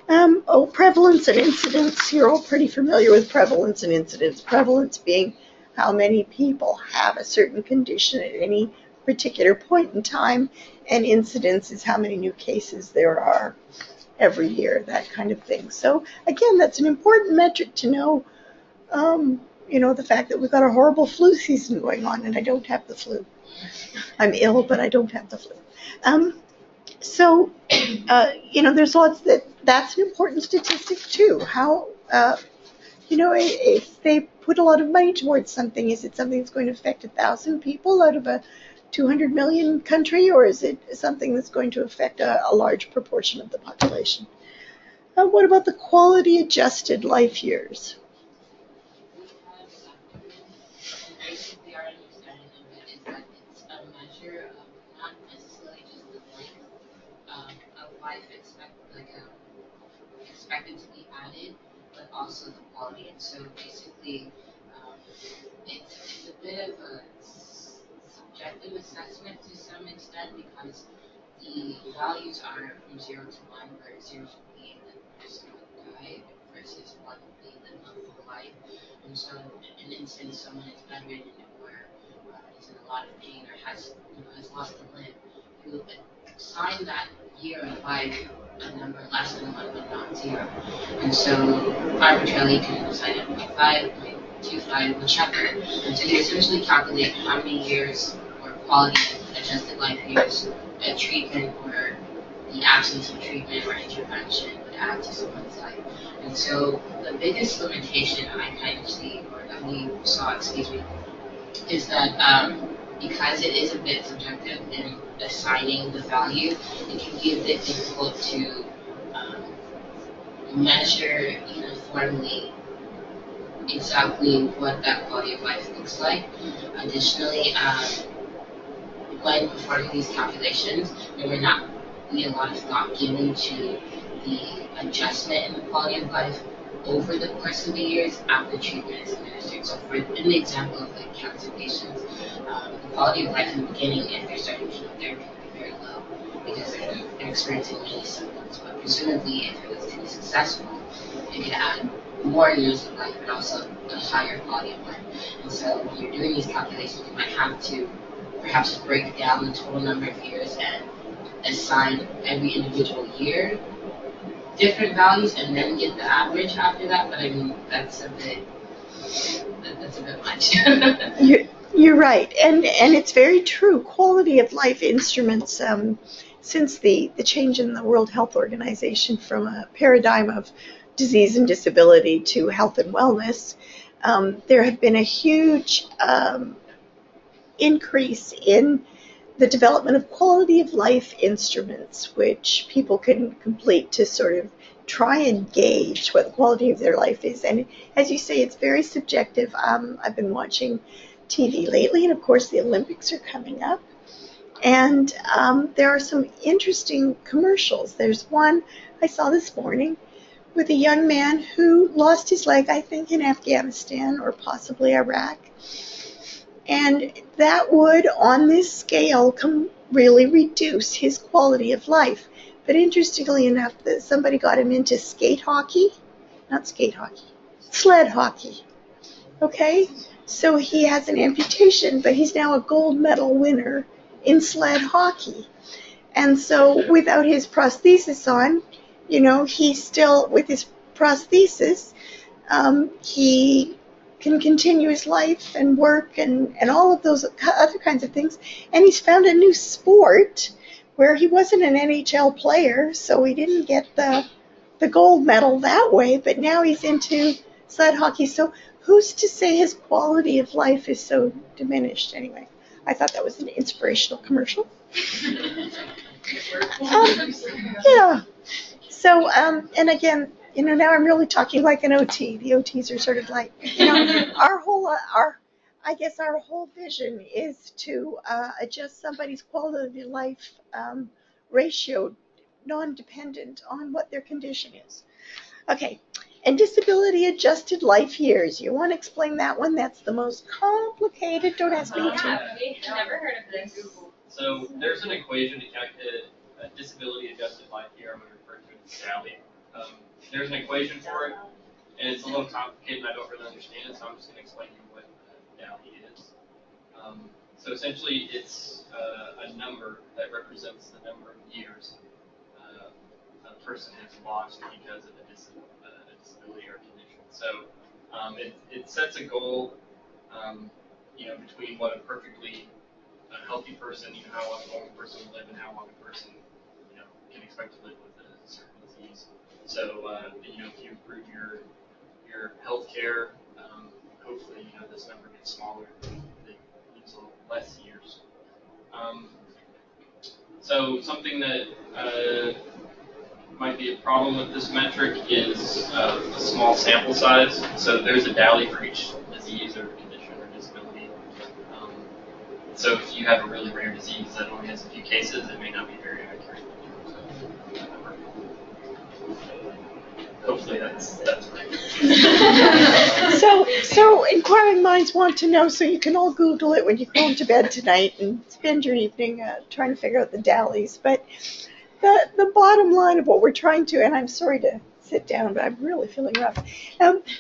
Prevalence and incidence, you're all pretty familiar with prevalence and incidence. Prevalence being how many people have a certain condition at any particular point in time, and incidence is how many new cases there are every year, that kind of thing. So again, that's an important metric to know. The fact that we've got a horrible flu season going on, and I don't have the flu. I'm ill, but I don't have the flu. There's lots that's an important statistic too. How, if they put a lot of money towards something, is it something that's going to affect 1,000 people out of a 200 million country, or is it something that's going to affect a large proportion of the population? What about the quality adjusted life years? Basically, our understanding of it is that it's a measure of not necessarily just the length of life expected to be added, but also the quality. And so basically, it's a bit of a subjective assessment to some extent because the values are from 0 to 1, where 0 would be the person would die versus 1 would be the full life. And so, in an instance, someone is bedridden or is in a lot of pain or has lost a limb, you would assign that year of life a number less than 1, but not 0. And so, arbitrarily, you can assign it 0.5, 0.25, whichever. And so, you essentially calculate how many years or quality adjusted life years a treatment or the absence of treatment or intervention would add to someone's life. And so the biggest limitation I kind of see, or that we saw, is that because it is a bit subjective in assigning the value, it can be a bit difficult to measure uniformly exactly what that quality of life looks like. Additionally, when performing these calculations, there may not be a lot of thought given to the adjustment in the quality of life over the course of the years after treatment is administered. So for in the example of like cancer patients, the quality of life in the beginning, if they're starting chemotherapy, would be very low because they're experiencing many symptoms. But presumably, if it was to be successful, it could add more years of life, but also a higher quality of life. And so when you're doing these calculations, you might have to perhaps break down the total number of years and assign every individual year different values and then get the average after that. But I mean, that's a bit much. You're right, and it's very true. Quality of life instruments, since the change in the World Health Organization from a paradigm of disease and disability to health and wellness, there have been a huge increase in the development of quality of life instruments, which people can complete to sort of try and gauge what the quality of their life is. And as you say, it's very subjective. I've been watching TV lately, and of course the Olympics are coming up. And there are some interesting commercials. There's one I saw this morning with a young man who lost his leg, I think, in Afghanistan or possibly Iraq. And that would, on this scale, really reduce his quality of life. But interestingly enough, somebody got him into sled hockey. Okay? So he has an amputation, but he's now a gold medal winner in sled hockey. And so without his prosthesis on, he's still, with his prosthesis, he can continue his life and work and all of those other kinds of things. And he's found a new sport where he wasn't an NHL player, so he didn't get the gold medal that way, but now he's into sled hockey. So who's to say his quality of life is so diminished anyway? I thought that was an inspirational commercial. Yeah. So, and again, now I'm really talking like an OT. The OTs are sort of like, our whole vision is to adjust somebody's quality of life ratio, non-dependent on what their condition is. Okay, and disability adjusted life years. You want to explain that one? That's the most complicated. Don't ask me to. I've never heard of this. So there's an equation to calculate a disability adjusted life year. I'm going to refer to it as DALY. There's an equation for it, and it's a little complicated, and I don't really understand it, so I'm just going to explain to you what DALY is. So essentially, it's a number that represents the number of years a person has lost because of a disability or condition. So it sets a goal, between what a perfectly healthy person, how long a normal person will live, and how long a person, can expect to live with a certain disease. So, if you improve your health care, hopefully, this number gets smaller, that leaves a little less years. So something that might be a problem with this metric is a small sample size. So there's a DALY for each disease or condition or disability. So if you have a really rare disease that only has a few cases, it may not be very accurate. Hopefully that's right. So inquiring minds want to know, so you can all Google it when you go to bed tonight and spend your evening trying to figure out the DALYs. But the bottom line of what we're trying to, and I'm sorry to sit down, but I'm really feeling rough.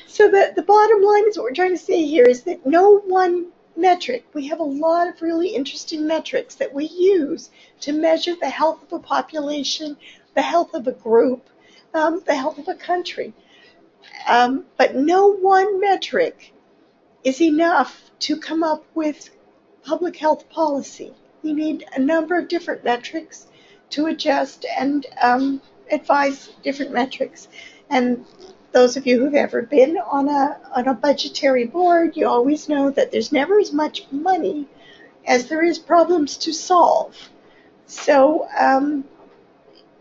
So the bottom line is what we're trying to say here is that no one metric, we have a lot of really interesting metrics that we use to measure the health of a population, the health of a group, the health of a country. But no one metric is enough to come up with public health policy. You need a number of different metrics to adjust and advise different metrics. And those of you who've ever been on a budgetary board, you always know that there's never as much money as there is problems to solve. So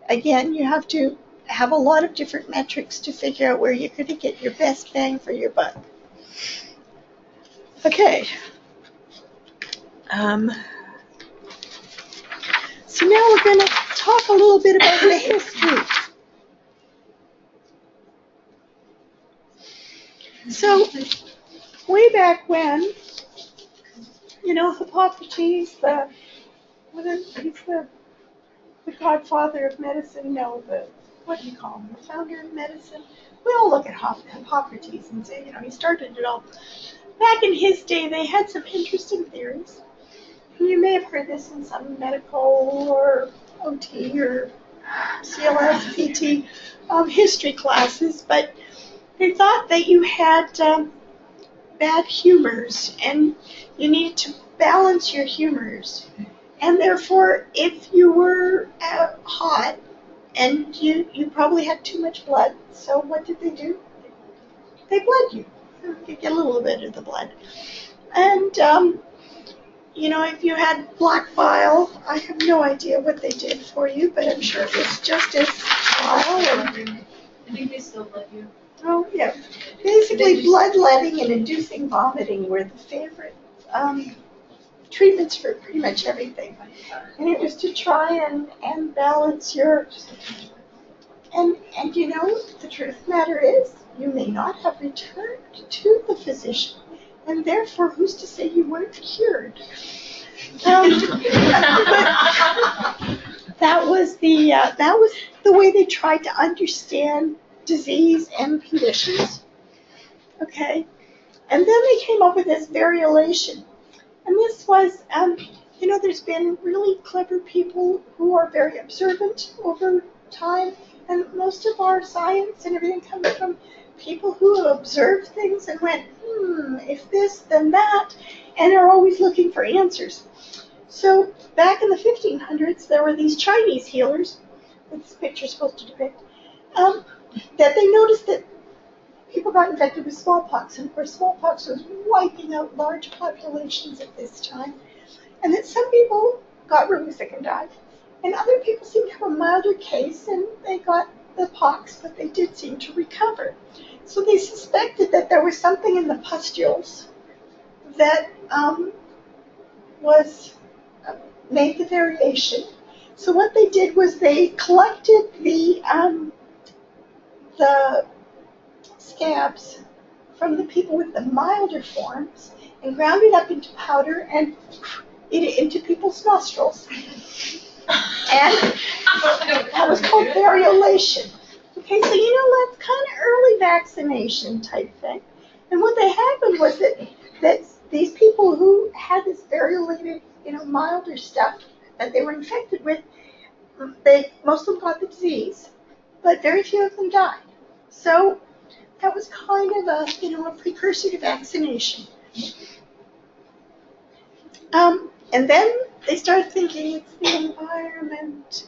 again, you have to have a lot of different metrics to figure out where you're going to get your best bang for your buck. Okay. So now we're going to talk a little bit about the history. So way back when, Hippocrates, he's the godfather of medicine, what do you call him, the founder of medicine? We all look at Hippocrates and say, he started it all. Back in his day, they had some interesting theories. You may have heard this in some medical or OT or CLS, PT history classes, but they thought that you had bad humors, and you need to balance your humors. And therefore, if you were hot, and you probably had too much blood, so what did they do? They bled you. You get a little bit of the blood. And, if you had black bile, I have no idea what they did for you, but I'm sure it was just as bile. I think they still bled you. Oh, yeah. Basically, bloodletting and inducing vomiting were the favorite treatments for pretty much everything. And it was to try and balance your... And the truth of the matter is, you may not have returned to the physician, and therefore, who's to say you weren't cured? That was the way they tried to understand disease and conditions. Okay, and then they came up with this variolation, and this was, there's been really clever people who are very observant over time, and most of our science and everything comes from people who observed things and went, if this, then that, and are always looking for answers. So back in the 1500s, there were these Chinese healers, that this picture is supposed to depict, that they noticed that people got infected with smallpox, and of course smallpox was wiping out large populations at this time, and that some people got really sick and died, and other people seemed to have a milder case, and they got the pox, but they did seem to recover. So they suspected that there was something in the pustules that made the variation. So what they did was they collected the scabs from the people with the milder forms and ground it up into powder and it into people's nostrils. And that was called variolation. Okay, so that's kind of early vaccination type thing. And what they happened was that these people who had this variolated, milder stuff that they were infected with, most of them got the disease, but very few of them died. So that was kind of a precursor to vaccination. And then they started thinking it's the environment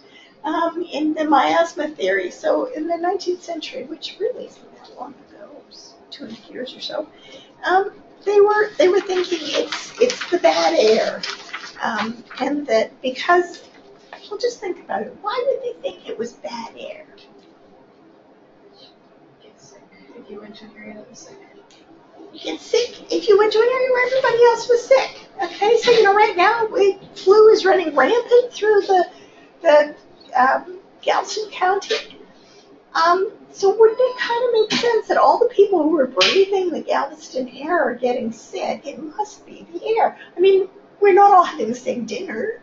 in the miasma theory. So in the 19th century, which really isn't that long ago, it was 200 years or so, they were thinking it's the bad air, and that because, well, just think about it. Why would they think it was bad air? Get sick if you went to an area that was sick. You get sick if you went to an area where everybody else was sick. Okay, so right now flu is running rampant through the Galveston County. So wouldn't it kind of make sense that all the people who are breathing the Galveston air are getting sick? It must be the air. I mean, we're not all having the same dinner.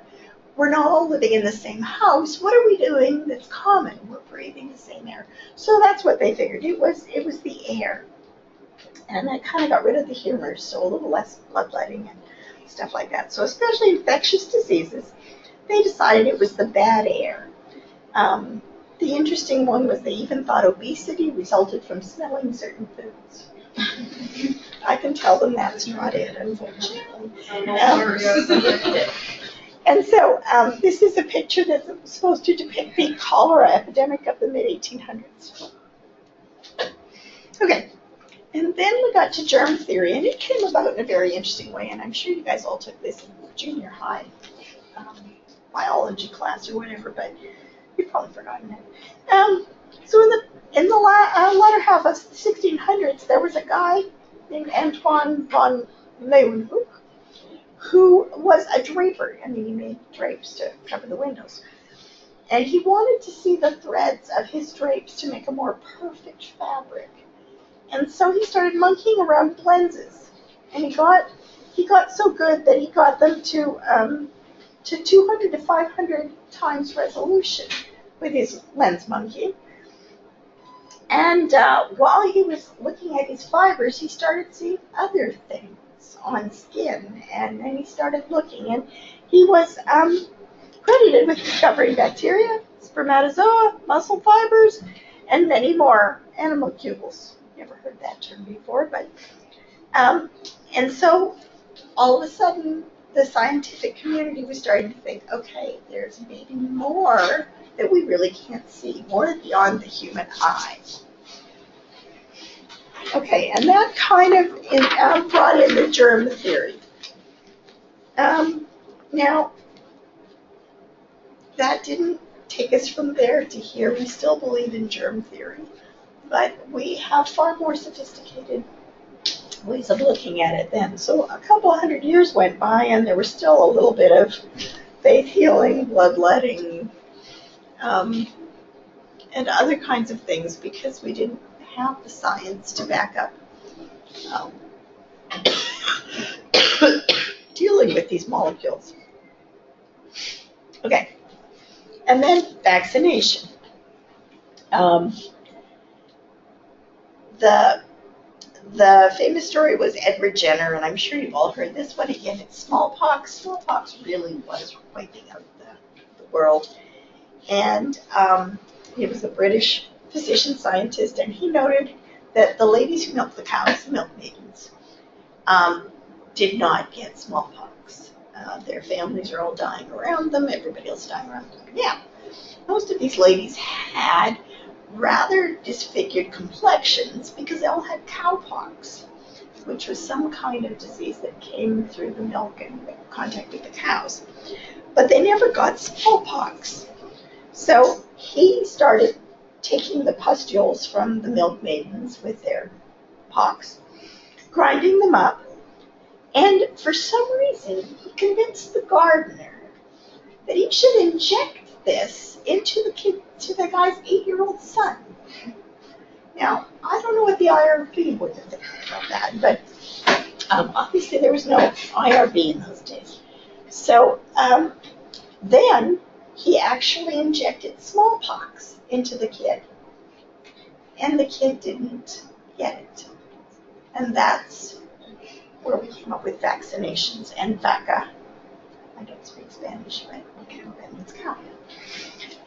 We're not all living in the same house. What are we doing that's common? We're breathing the same air. So that's what they figured. It was the air. And that kind of got rid of the humors, so a little less bloodletting and stuff like that. So especially infectious diseases, they decided it was the bad air. The interesting one was they even thought obesity resulted from smelling certain foods. I can tell them that's not it, unfortunately. And so this is a picture that's supposed to depict the cholera epidemic of the mid-1800s. Okay, and then we got to germ theory, and it came about in a very interesting way, and I'm sure you guys all took this in junior high biology class or whatever, but you've probably forgotten it. So in the latter half of the 1600s, there was a guy named Antoine von Leeuwenhoek, who was a draper. I mean, he made drapes to cover the windows. And he wanted to see the threads of his drapes to make a more perfect fabric. And so he started monkeying around with lenses. And he got so good that he got them to 200 to 500 times resolution with his lens monkeying. And while he was looking at his fibers, he started seeing other things on skin, and then he started looking, and he was credited with discovering bacteria, spermatozoa, muscle fibers, and many more animalcules. Never heard that term before, but and so all of a sudden the scientific community was starting to think, okay, there's maybe more that we really can't see, more beyond the human eye. Okay, and that kind of brought in the germ theory. Now, that didn't take us from there to here. We still believe in germ theory, but we have far more sophisticated ways of looking at it then. So a couple hundred years went by, and there was still a little bit of faith healing, bloodletting, and other kinds of things because we didn't have the science to back up dealing with these molecules. Okay, and then vaccination. The famous story was Edward Jenner, and I'm sure you've all heard this one again. It's smallpox. Smallpox really was wiping out the world. And he was a British physician scientist, and he noted that the ladies who milked the cows, the milk maidens, did not get smallpox. Their families are all dying around them, everybody else dying around them. Yeah, most of these ladies had rather disfigured complexions because they all had cowpox, which was some kind of disease that came through the milk and contact with the cows. But they never got smallpox. So he started taking the pustules from the milk maidens with their pox, grinding them up, and for some reason he convinced the gardener that he should inject this into the guy's 8-year-old son. Now, I don't know what the IRB would have think about that, but obviously there was no IRB in those days. So then he actually injected smallpox into the kid, and the kid didn't get it. And that's where we came up with vaccinations and vaca. I don't speak Spanish, but okay, that means cow.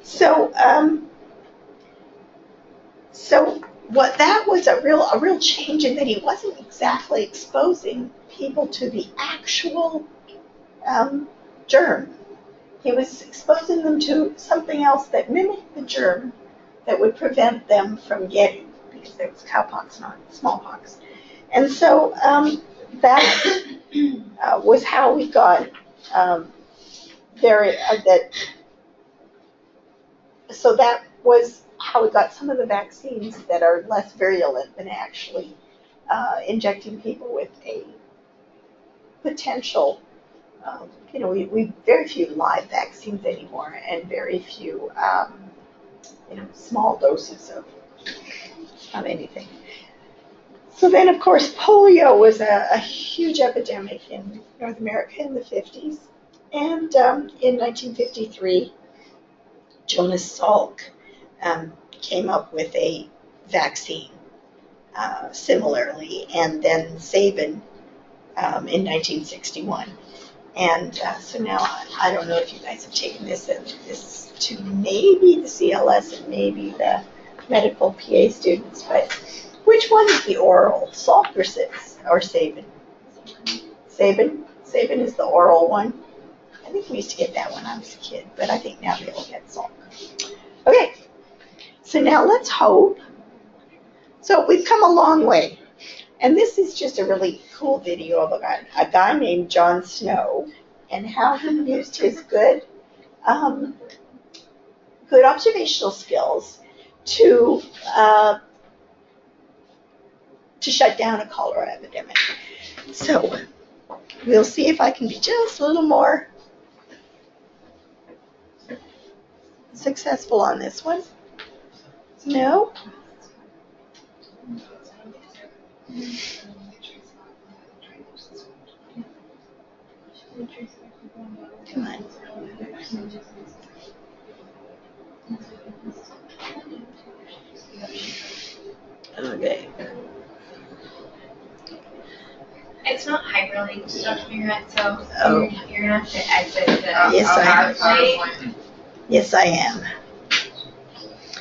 So what that was a real change in that he wasn't exactly exposing people to the actual germ. He was exposing them to something else that mimicked the germ that would prevent them from getting, because there was cowpox, not smallpox. And so that was how we got so that was how we got some of the vaccines that are less virulent than actually injecting people with a potential, we very few live vaccines anymore, and very few, small doses of anything. So then, of course, polio was a huge epidemic in North America in the 50s. And in 1953, Jonas Salk came up with a vaccine similarly, and then Sabin in 1961. And so now I don't know if you guys have taken this to maybe the CLS and maybe the medical PA students, but which one is the oral, Salk or Sabin? Sabin is the oral one, I think we used to get that when I was a kid, but I think now they all get salt. Okay, so now let's hope. So we've come a long way. And this is just a really cool video of a guy named Jon Snow and how he used his good observational skills to shut down a cholera epidemic. So we'll see if I can be just a little more successful on this one. No? Come on. Okay. It's not hyperlinked, Dr. Murat, so Oh. you're gonna have to exit the PowerPoint. Yes, I am.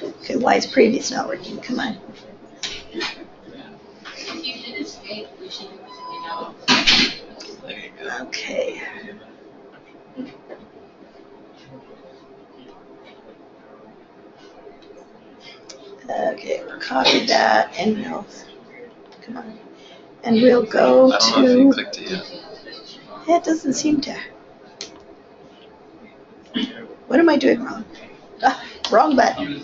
Okay, why is previous not working? Come on. If you did escape, we should be able to Okay. Okay, we'll copy that and we'll, come on. And we'll go I don't know if you to, clicked it yet. it doesn't seem to. What am I doing wrong? Ah, wrong button.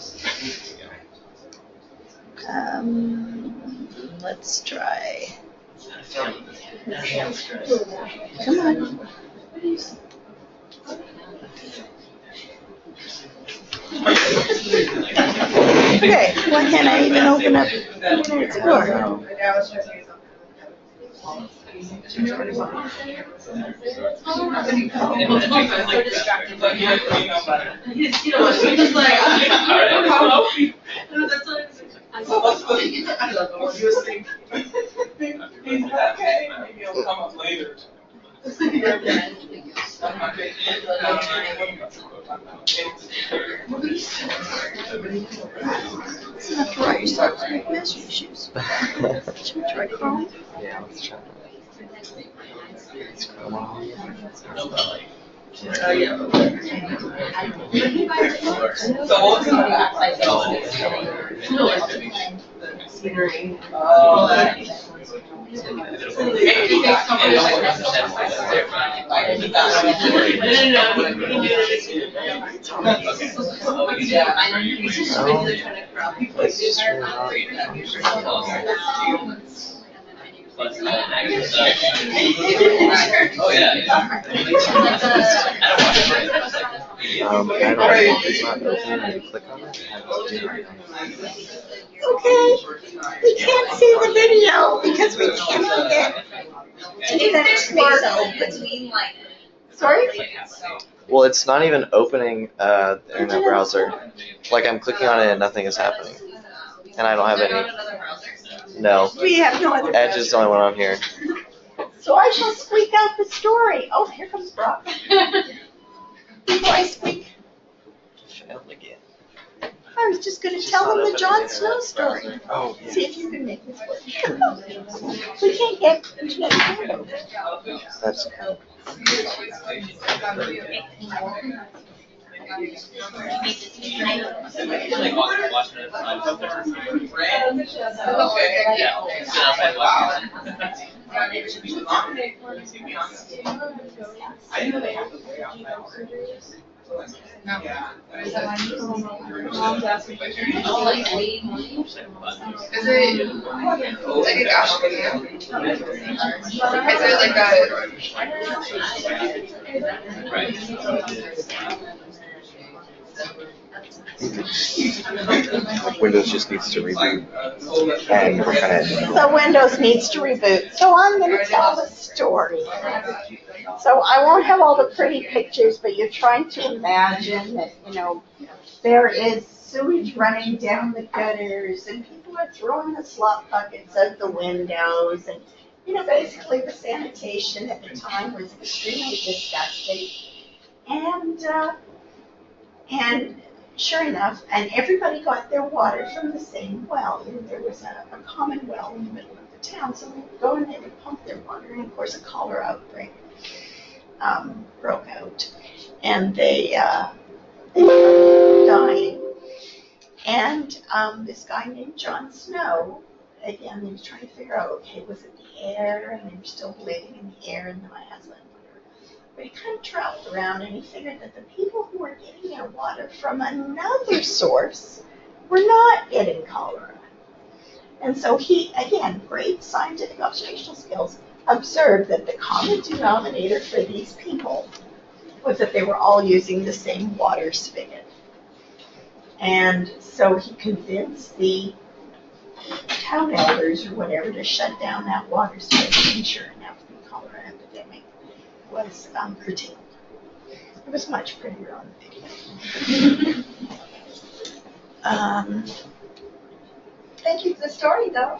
Let's try. Come on. Okay, why can't I even open up Explorer? It's enough to write yourself to make measuring shoes. Should we try Chrome? Yeah, let's try. Scenery. It's not open when you click on it. Okay, we can't see the video because we cannot get Internet Explorer. between like. Sorry? Well, it's not even opening the internet browser. Like I'm clicking on it and nothing is happening. And I don't have any. No. We have no other. Edge is the only one on here. So I shall squeak out the story. Oh, here comes Brock. Before I squeak, Failed again. I was just going to tell them the Jon Snow story. Oh, yeah. See if you can make this work. We can't get Internet Explorer. That's cool. Is it like a gosh video? Is it like Like Windows just needs to reboot, and we're kind of. So Windows needs to reboot. So I'm going to tell the story. So I won't have all the pretty pictures, but you're trying to imagine that, you know, there is sewage running down the gutters and people are throwing the slop buckets out the windows and, you know, basically the sanitation at the time was extremely disgusting. And sure enough, and everybody got their water from the same well. You know, there was a common well in the middle of the town, so they would go and they would pump their water, and of course a cholera outbreak broke out, and they were dying. And this guy named John Snow, again, he was trying to figure out, okay, was it the air? And they were still bleeding in the air in the Iceland. But he kind of traveled around and he figured that the people who were getting their water from another source were not getting cholera. And so he, again, great scientific observational skills, observed that the common denominator for these people was that they were all using the same water spigot. And so he convinced the town elders or whatever to shut down that water spigot, and sure enough, the cholera epidemic was curtailed. It was much prettier on the video. Thank you for the story, though.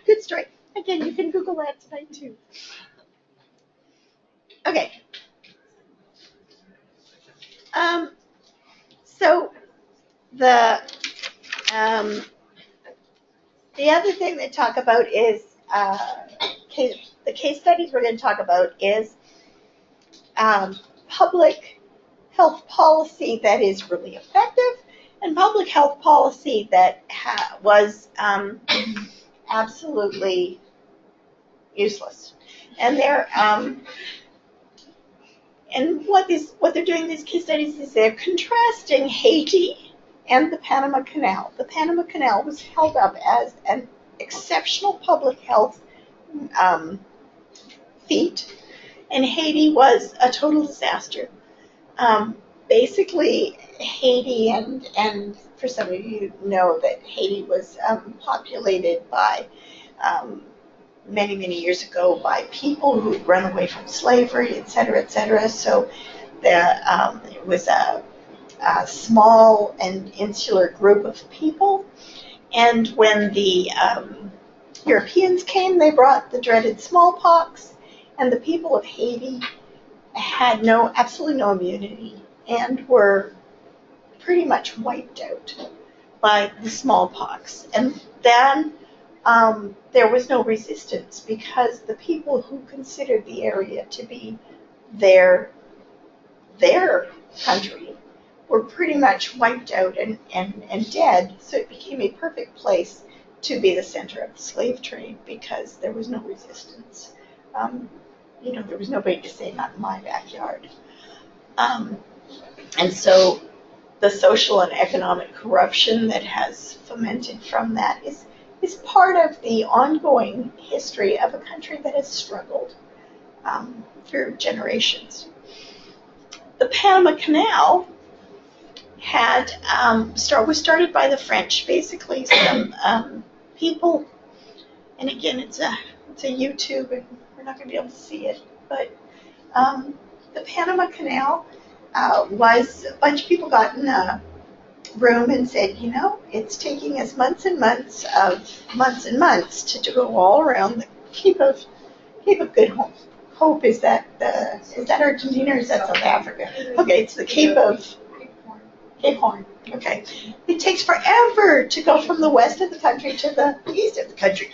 Good story. Again, you can Google that tonight, too. Okay. So the other thing they talk about is the case studies we're going to talk about is public health policy that is really effective and public health policy that was absolutely useless. And they're and what they're doing in these case studies is they're contrasting Haiti and the Panama Canal. The Panama Canal was held up as an exceptional public health feat, and Haiti was a total disaster. Basically, Haiti, and for some of you know that Haiti was populated by many, many years ago by people who had run away from slavery, et cetera, et cetera. So it was a small and insular group of people. And when the Europeans came, they brought the dreaded smallpox, and the people of Haiti had absolutely no immunity and were pretty much wiped out by the smallpox. And then there was no resistance because the people who considered the area to be their country were pretty much wiped out and dead. So it became a perfect place to be the center of the slave trade because there was no resistance. There was nobody to say, not in my backyard. And so the social and economic corruption that has fomented from that is part of the ongoing history of a country that has struggled through generations. The Panama Canal was started by the French. Basically, some people, and again, it's a YouTube, and we're not going to be able to see it, but the Panama Canal was a bunch of people got in a room and said, it's taking us months and months to go all around the Cape of Good Hope. Is that Argentina or is that South Africa? Okay, it's the Cape Horn. Okay, it takes forever to go from the west of the country to the east of the country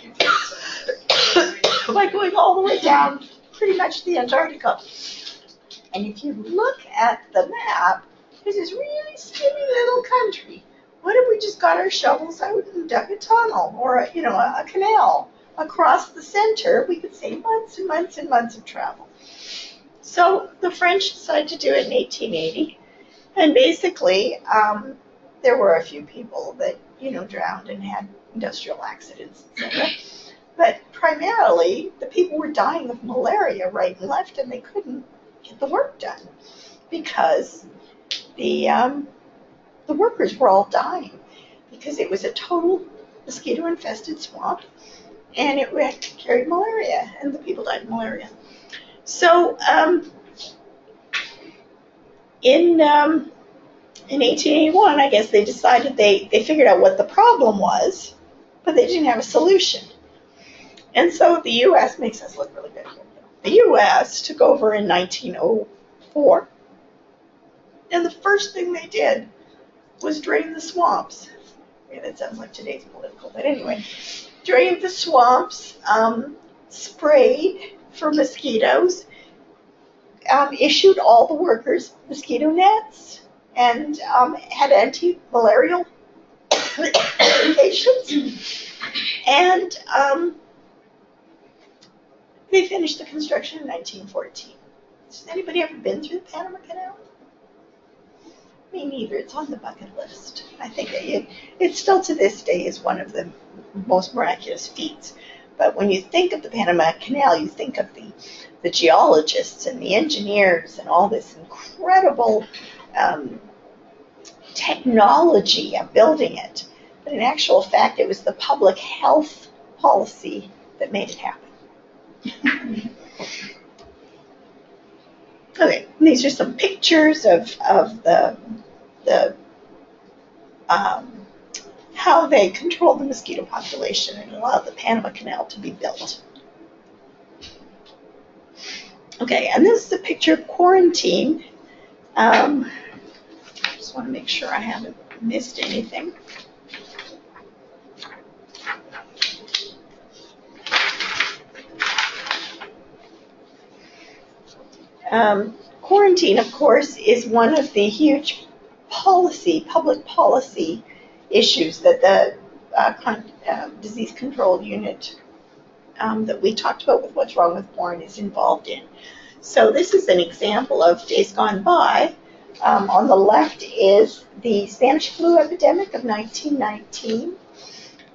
by going all the way down pretty much to the Antarctica. And if you look at the map, there's this really skinny little country. What if we just got our shovels out and dug a tunnel or a canal across the center? We could save months and months and months of travel. So the French decided to do it in 1880, and basically there were a few people that drowned and had industrial accidents, etc. But primarily the people were dying of malaria right and left, and they couldn't get the work done because the workers were all dying because it was a total mosquito-infested swamp, and it carried malaria, and the people died of malaria. So in 1881, I guess they decided they figured out what the problem was, but they didn't have a solution. And so the U.S. makes us look really good here. The U.S. took over in 1904, and the first thing they did was drain the swamps. Yeah, that sounds like today's political, but anyway, drained the swamps, sprayed for mosquitoes, issued all the workers mosquito nets and had anti-malarial medications. And they finished the construction in 1914. Has anybody ever been through the Panama Canal? Me neither. It's on the bucket list. I think it still to this day is one of the most miraculous feats. But when you think of the Panama Canal, you think of the geologists and the engineers and all this incredible technology of building it. But in actual fact, it was the public health policy that made it happen. Okay, these are some pictures of the how they controlled the mosquito population and allowed the Panama Canal to be built. Okay, and this is a picture of quarantine. Just want to make sure I haven't missed anything. Quarantine, of course, is one of the huge public policy issues that the disease control unit that we talked about with What's Wrong with Porn is involved in. So this is an example of days gone by. On the left is the Spanish flu epidemic of 1919.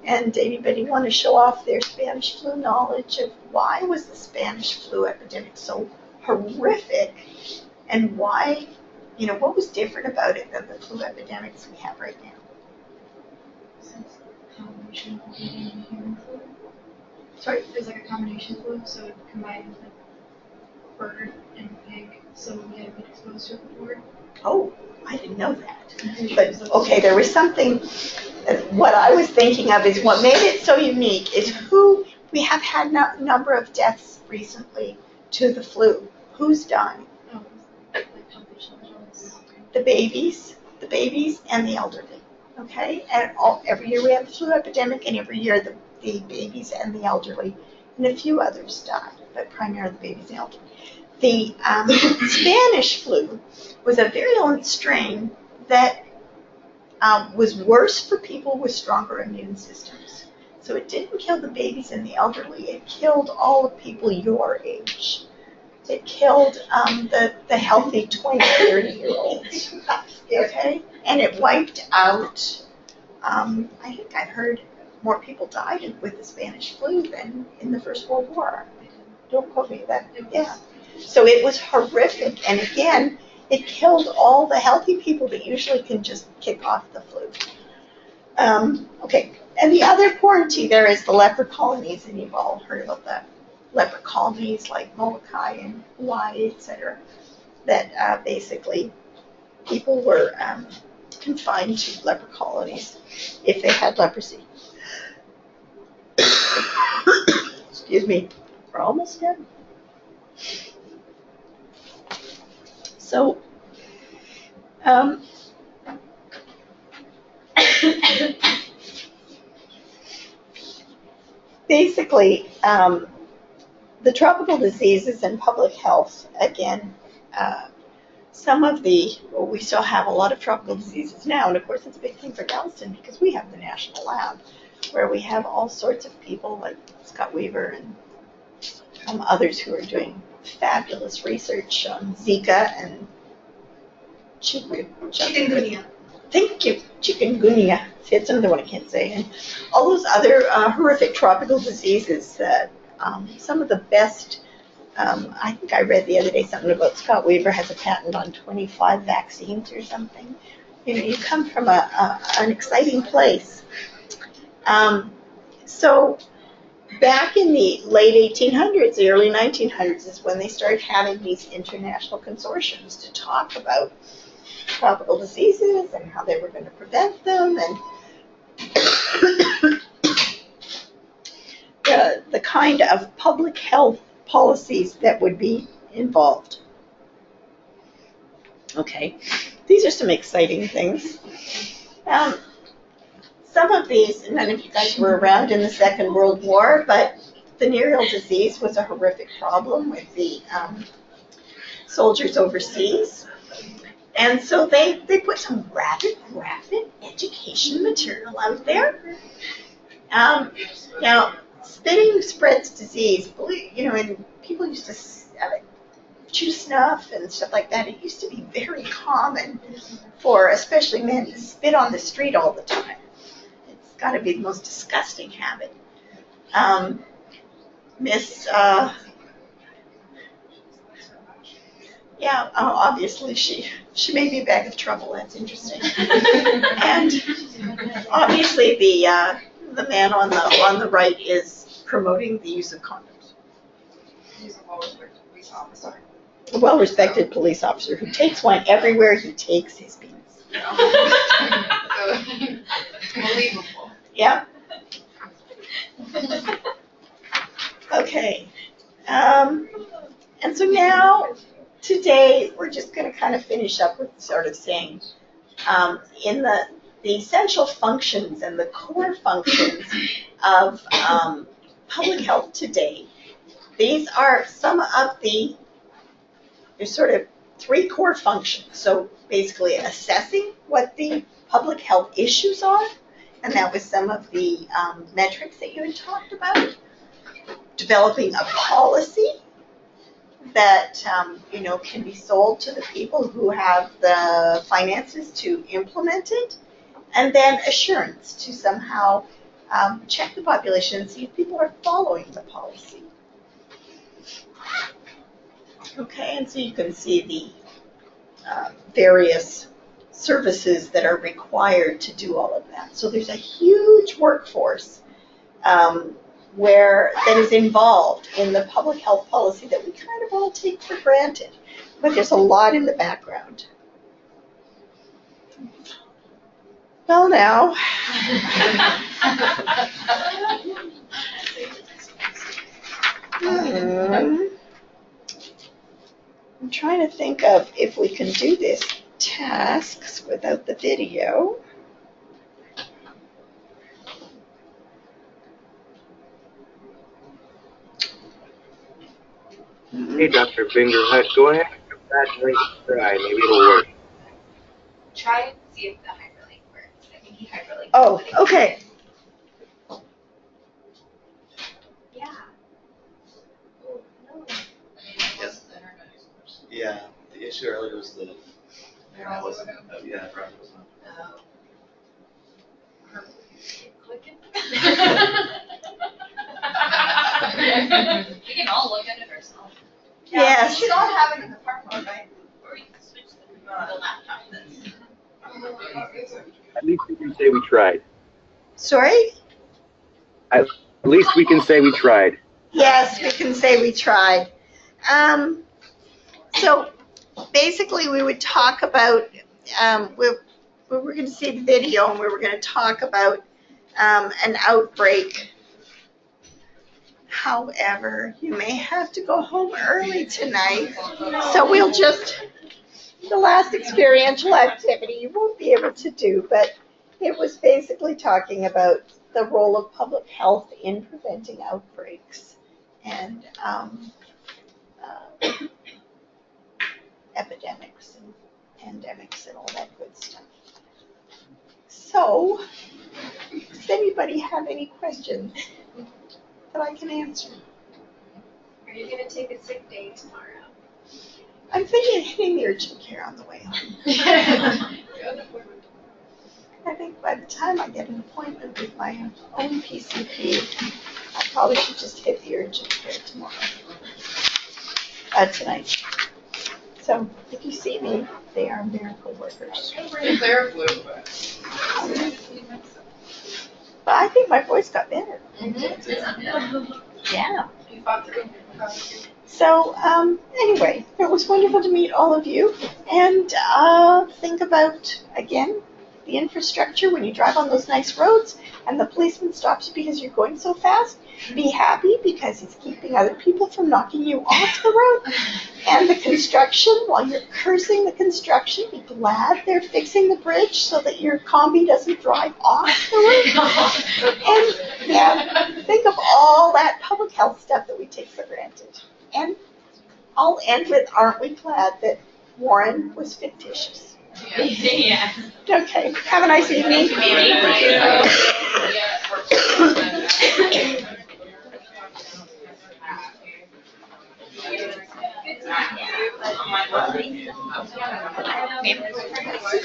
And anybody want to show off their Spanish flu knowledge of why was the Spanish flu epidemic so horrific, and why, what was different about it than the flu epidemics we have right now? Combination of human flu. Sorry? There's like a combination flu, so it combined with like bird and pig, so we hadn't been exposed to it before. Oh, I didn't know that. But okay, there was something. What I was thinking of is what made it so unique is who we have had number of deaths recently to the flu. Who's dying? Oh, like healthy children. The babies and the elderly. Okay, and every year we have the flu epidemic, and every year the babies and the elderly, and a few others die, but primarily the babies and elderly. The Spanish flu was a virulent strain that was worse for people with stronger immune systems. So it didn't kill the babies and the elderly. It killed all the people your age. It killed the healthy 20, 30-year-olds. Okay? And it wiped out, I think I've heard more people died with the Spanish flu than in the First World War. Don't quote me that. Yeah. So it was horrific. And again, it killed all the healthy people that usually can just kick off the flu. Okay. And the other quarantine there is the leper colonies, and you've all heard about the leper colonies like Molokai and Hawaii, etc. That basically people were confined to leper colonies if they had leprosy. Excuse me, we're almost done. So, basically, the tropical diseases and public health, again, some of we still have a lot of tropical diseases now, and of course it's a big thing for Galveston because we have the national lab where we have all sorts of people like Scott Weaver and others who are doing fabulous research on Zika and chikungunya. Thank you, chikungunya. See, it's another one I can't say. And all those other horrific tropical diseases that some of the best, I think I read the other day something about Scott Weaver has a patent on 25 vaccines or something. You come from an exciting place. So back in the late 1800s, the early 1900s is when they started having these international consortiums to talk about tropical diseases and how they were going to prevent them and the kind of public health policies that would be involved. Okay, these are some exciting things. Some of these, none of you guys were around in the Second World War, but venereal disease was a horrific problem with the soldiers overseas. And so they put some rather graphic education material out there. Now, spitting spreads disease. And people used to chew snuff and stuff like that. It used to be very common for especially men to spit on the street all the time. It's got to be the most disgusting habit. Obviously she may be a bag of trouble. That's interesting. And obviously the man on the right is promoting the use of condoms. He's a well-respected police officer. A well-respected police officer who takes one everywhere he takes his penis. So, believable. Yeah. Okay. And so now, today, we're just going to kind of finish up with sort of saying, in the essential functions and the core functions of public health today, these are some of there's sort of 3 core functions. So basically assessing what the public health issues are, and that was some of the metrics that you had talked about. Developing a policy that can be sold to the people who have the finances to implement it, and then assurance to somehow check the population and see if people are following the policy. Okay, and so you can see the various services that are required to do all of that. So there's a huge workforce that is involved in the public health policy that we kind of all take for granted. But there's a lot in the background. Well, now, I'm trying to think of if we can do this tasks without the video. Hey, Dr. Fingerhut, go ahead and give that link a try. Maybe it'll work. Try and see if the hyperlink works. I think he hyperlinked. Oh, okay. Yeah. Oh, no. Yes. Yeah, the issue earlier was the Browser wasn't. Yeah, browser was not. Clicking. We can all look at it ourselves. Yes. You should all have it in the park mode, right? Or you can switch the laptop then. At least we can say we tried. Sorry? At least we can say we tried. Yes, we can say we tried. So basically we would talk about, we were going to see the video and we were going to talk about an outbreak. However, you may have to go home early tonight. So we'll just, the last experiential activity you won't be able to do, but it was basically talking about the role of public health in preventing outbreaks and epidemics and pandemics and all that good stuff. So, does anybody have any questions that I can answer? Are you going to take a sick day tomorrow? I'm thinking of hitting the urgent care on the way home. I think by the time I get an appointment with my own PCP, I probably should just hit the urgent care tomorrow. Tonight. So if you see me, they are miracle workers. But I think my voice got better. Yeah. So anyway, it was wonderful to meet all of you, and think about, again, the infrastructure when you drive on those nice roads and the policeman stops you because you're going so fast. Be happy because he's keeping other people from knocking you off the road. And the construction, while you're cursing the construction, be glad they're fixing the bridge so that your combi doesn't drive off the road. And yeah, think of all that public health stuff that we take for granted. And I'll end with, aren't we glad that Warren was fictitious? Yeah. Okay, have a nice evening.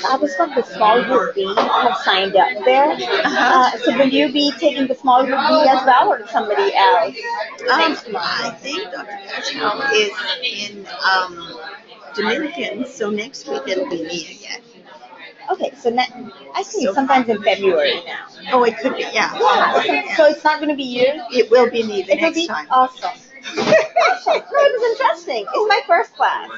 I was from the small group B. I have signed up there. So will you be taking the small group B as well, or somebody else? I think Dr. Pacheco is in Dominican, so next week it'll be me again. Okay, so I see you sometimes in February now. Oh, it could be, yeah. So it's not going to be you? It will be me the next time. Awesome. Awesome. No, it was interesting. It's my first class.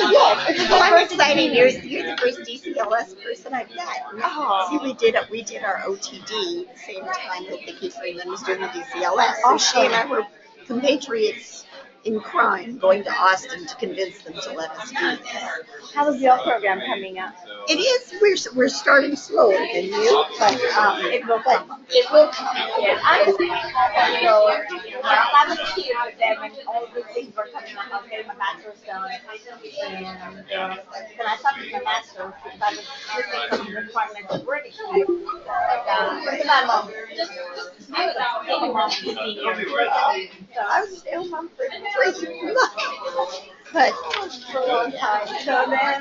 Yes, it's Well, my I'm first excited. You're the first DCLS person I've met. Oh. See, we did our OTD the same time that Vicki Freeman was doing the DCLS. So she and I were compatriots in crime, going to Austin to convince them to let us do this. How is your program coming up? It is. We're starting slower than you, but It will come. It will come. Yeah. I'm just I was here with them, and all these things were coming up. I was getting my bachelor's done, and when I started my master's, I was missing some requirements of British. But my mom, just I was a stay mom for senior. So I was still mom for 3 months. But for a long time. So then,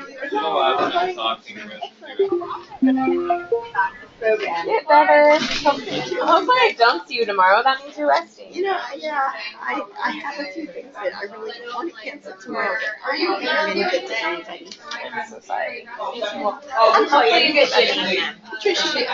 Get better. Hopefully I don't see you tomorrow. That means you're resting. you know, yeah, I have a few things that I really don't want to cancel tomorrow, but I don't think I'm any good to anybody. I'm so sorry. I'm sorry, you get better. Tricia,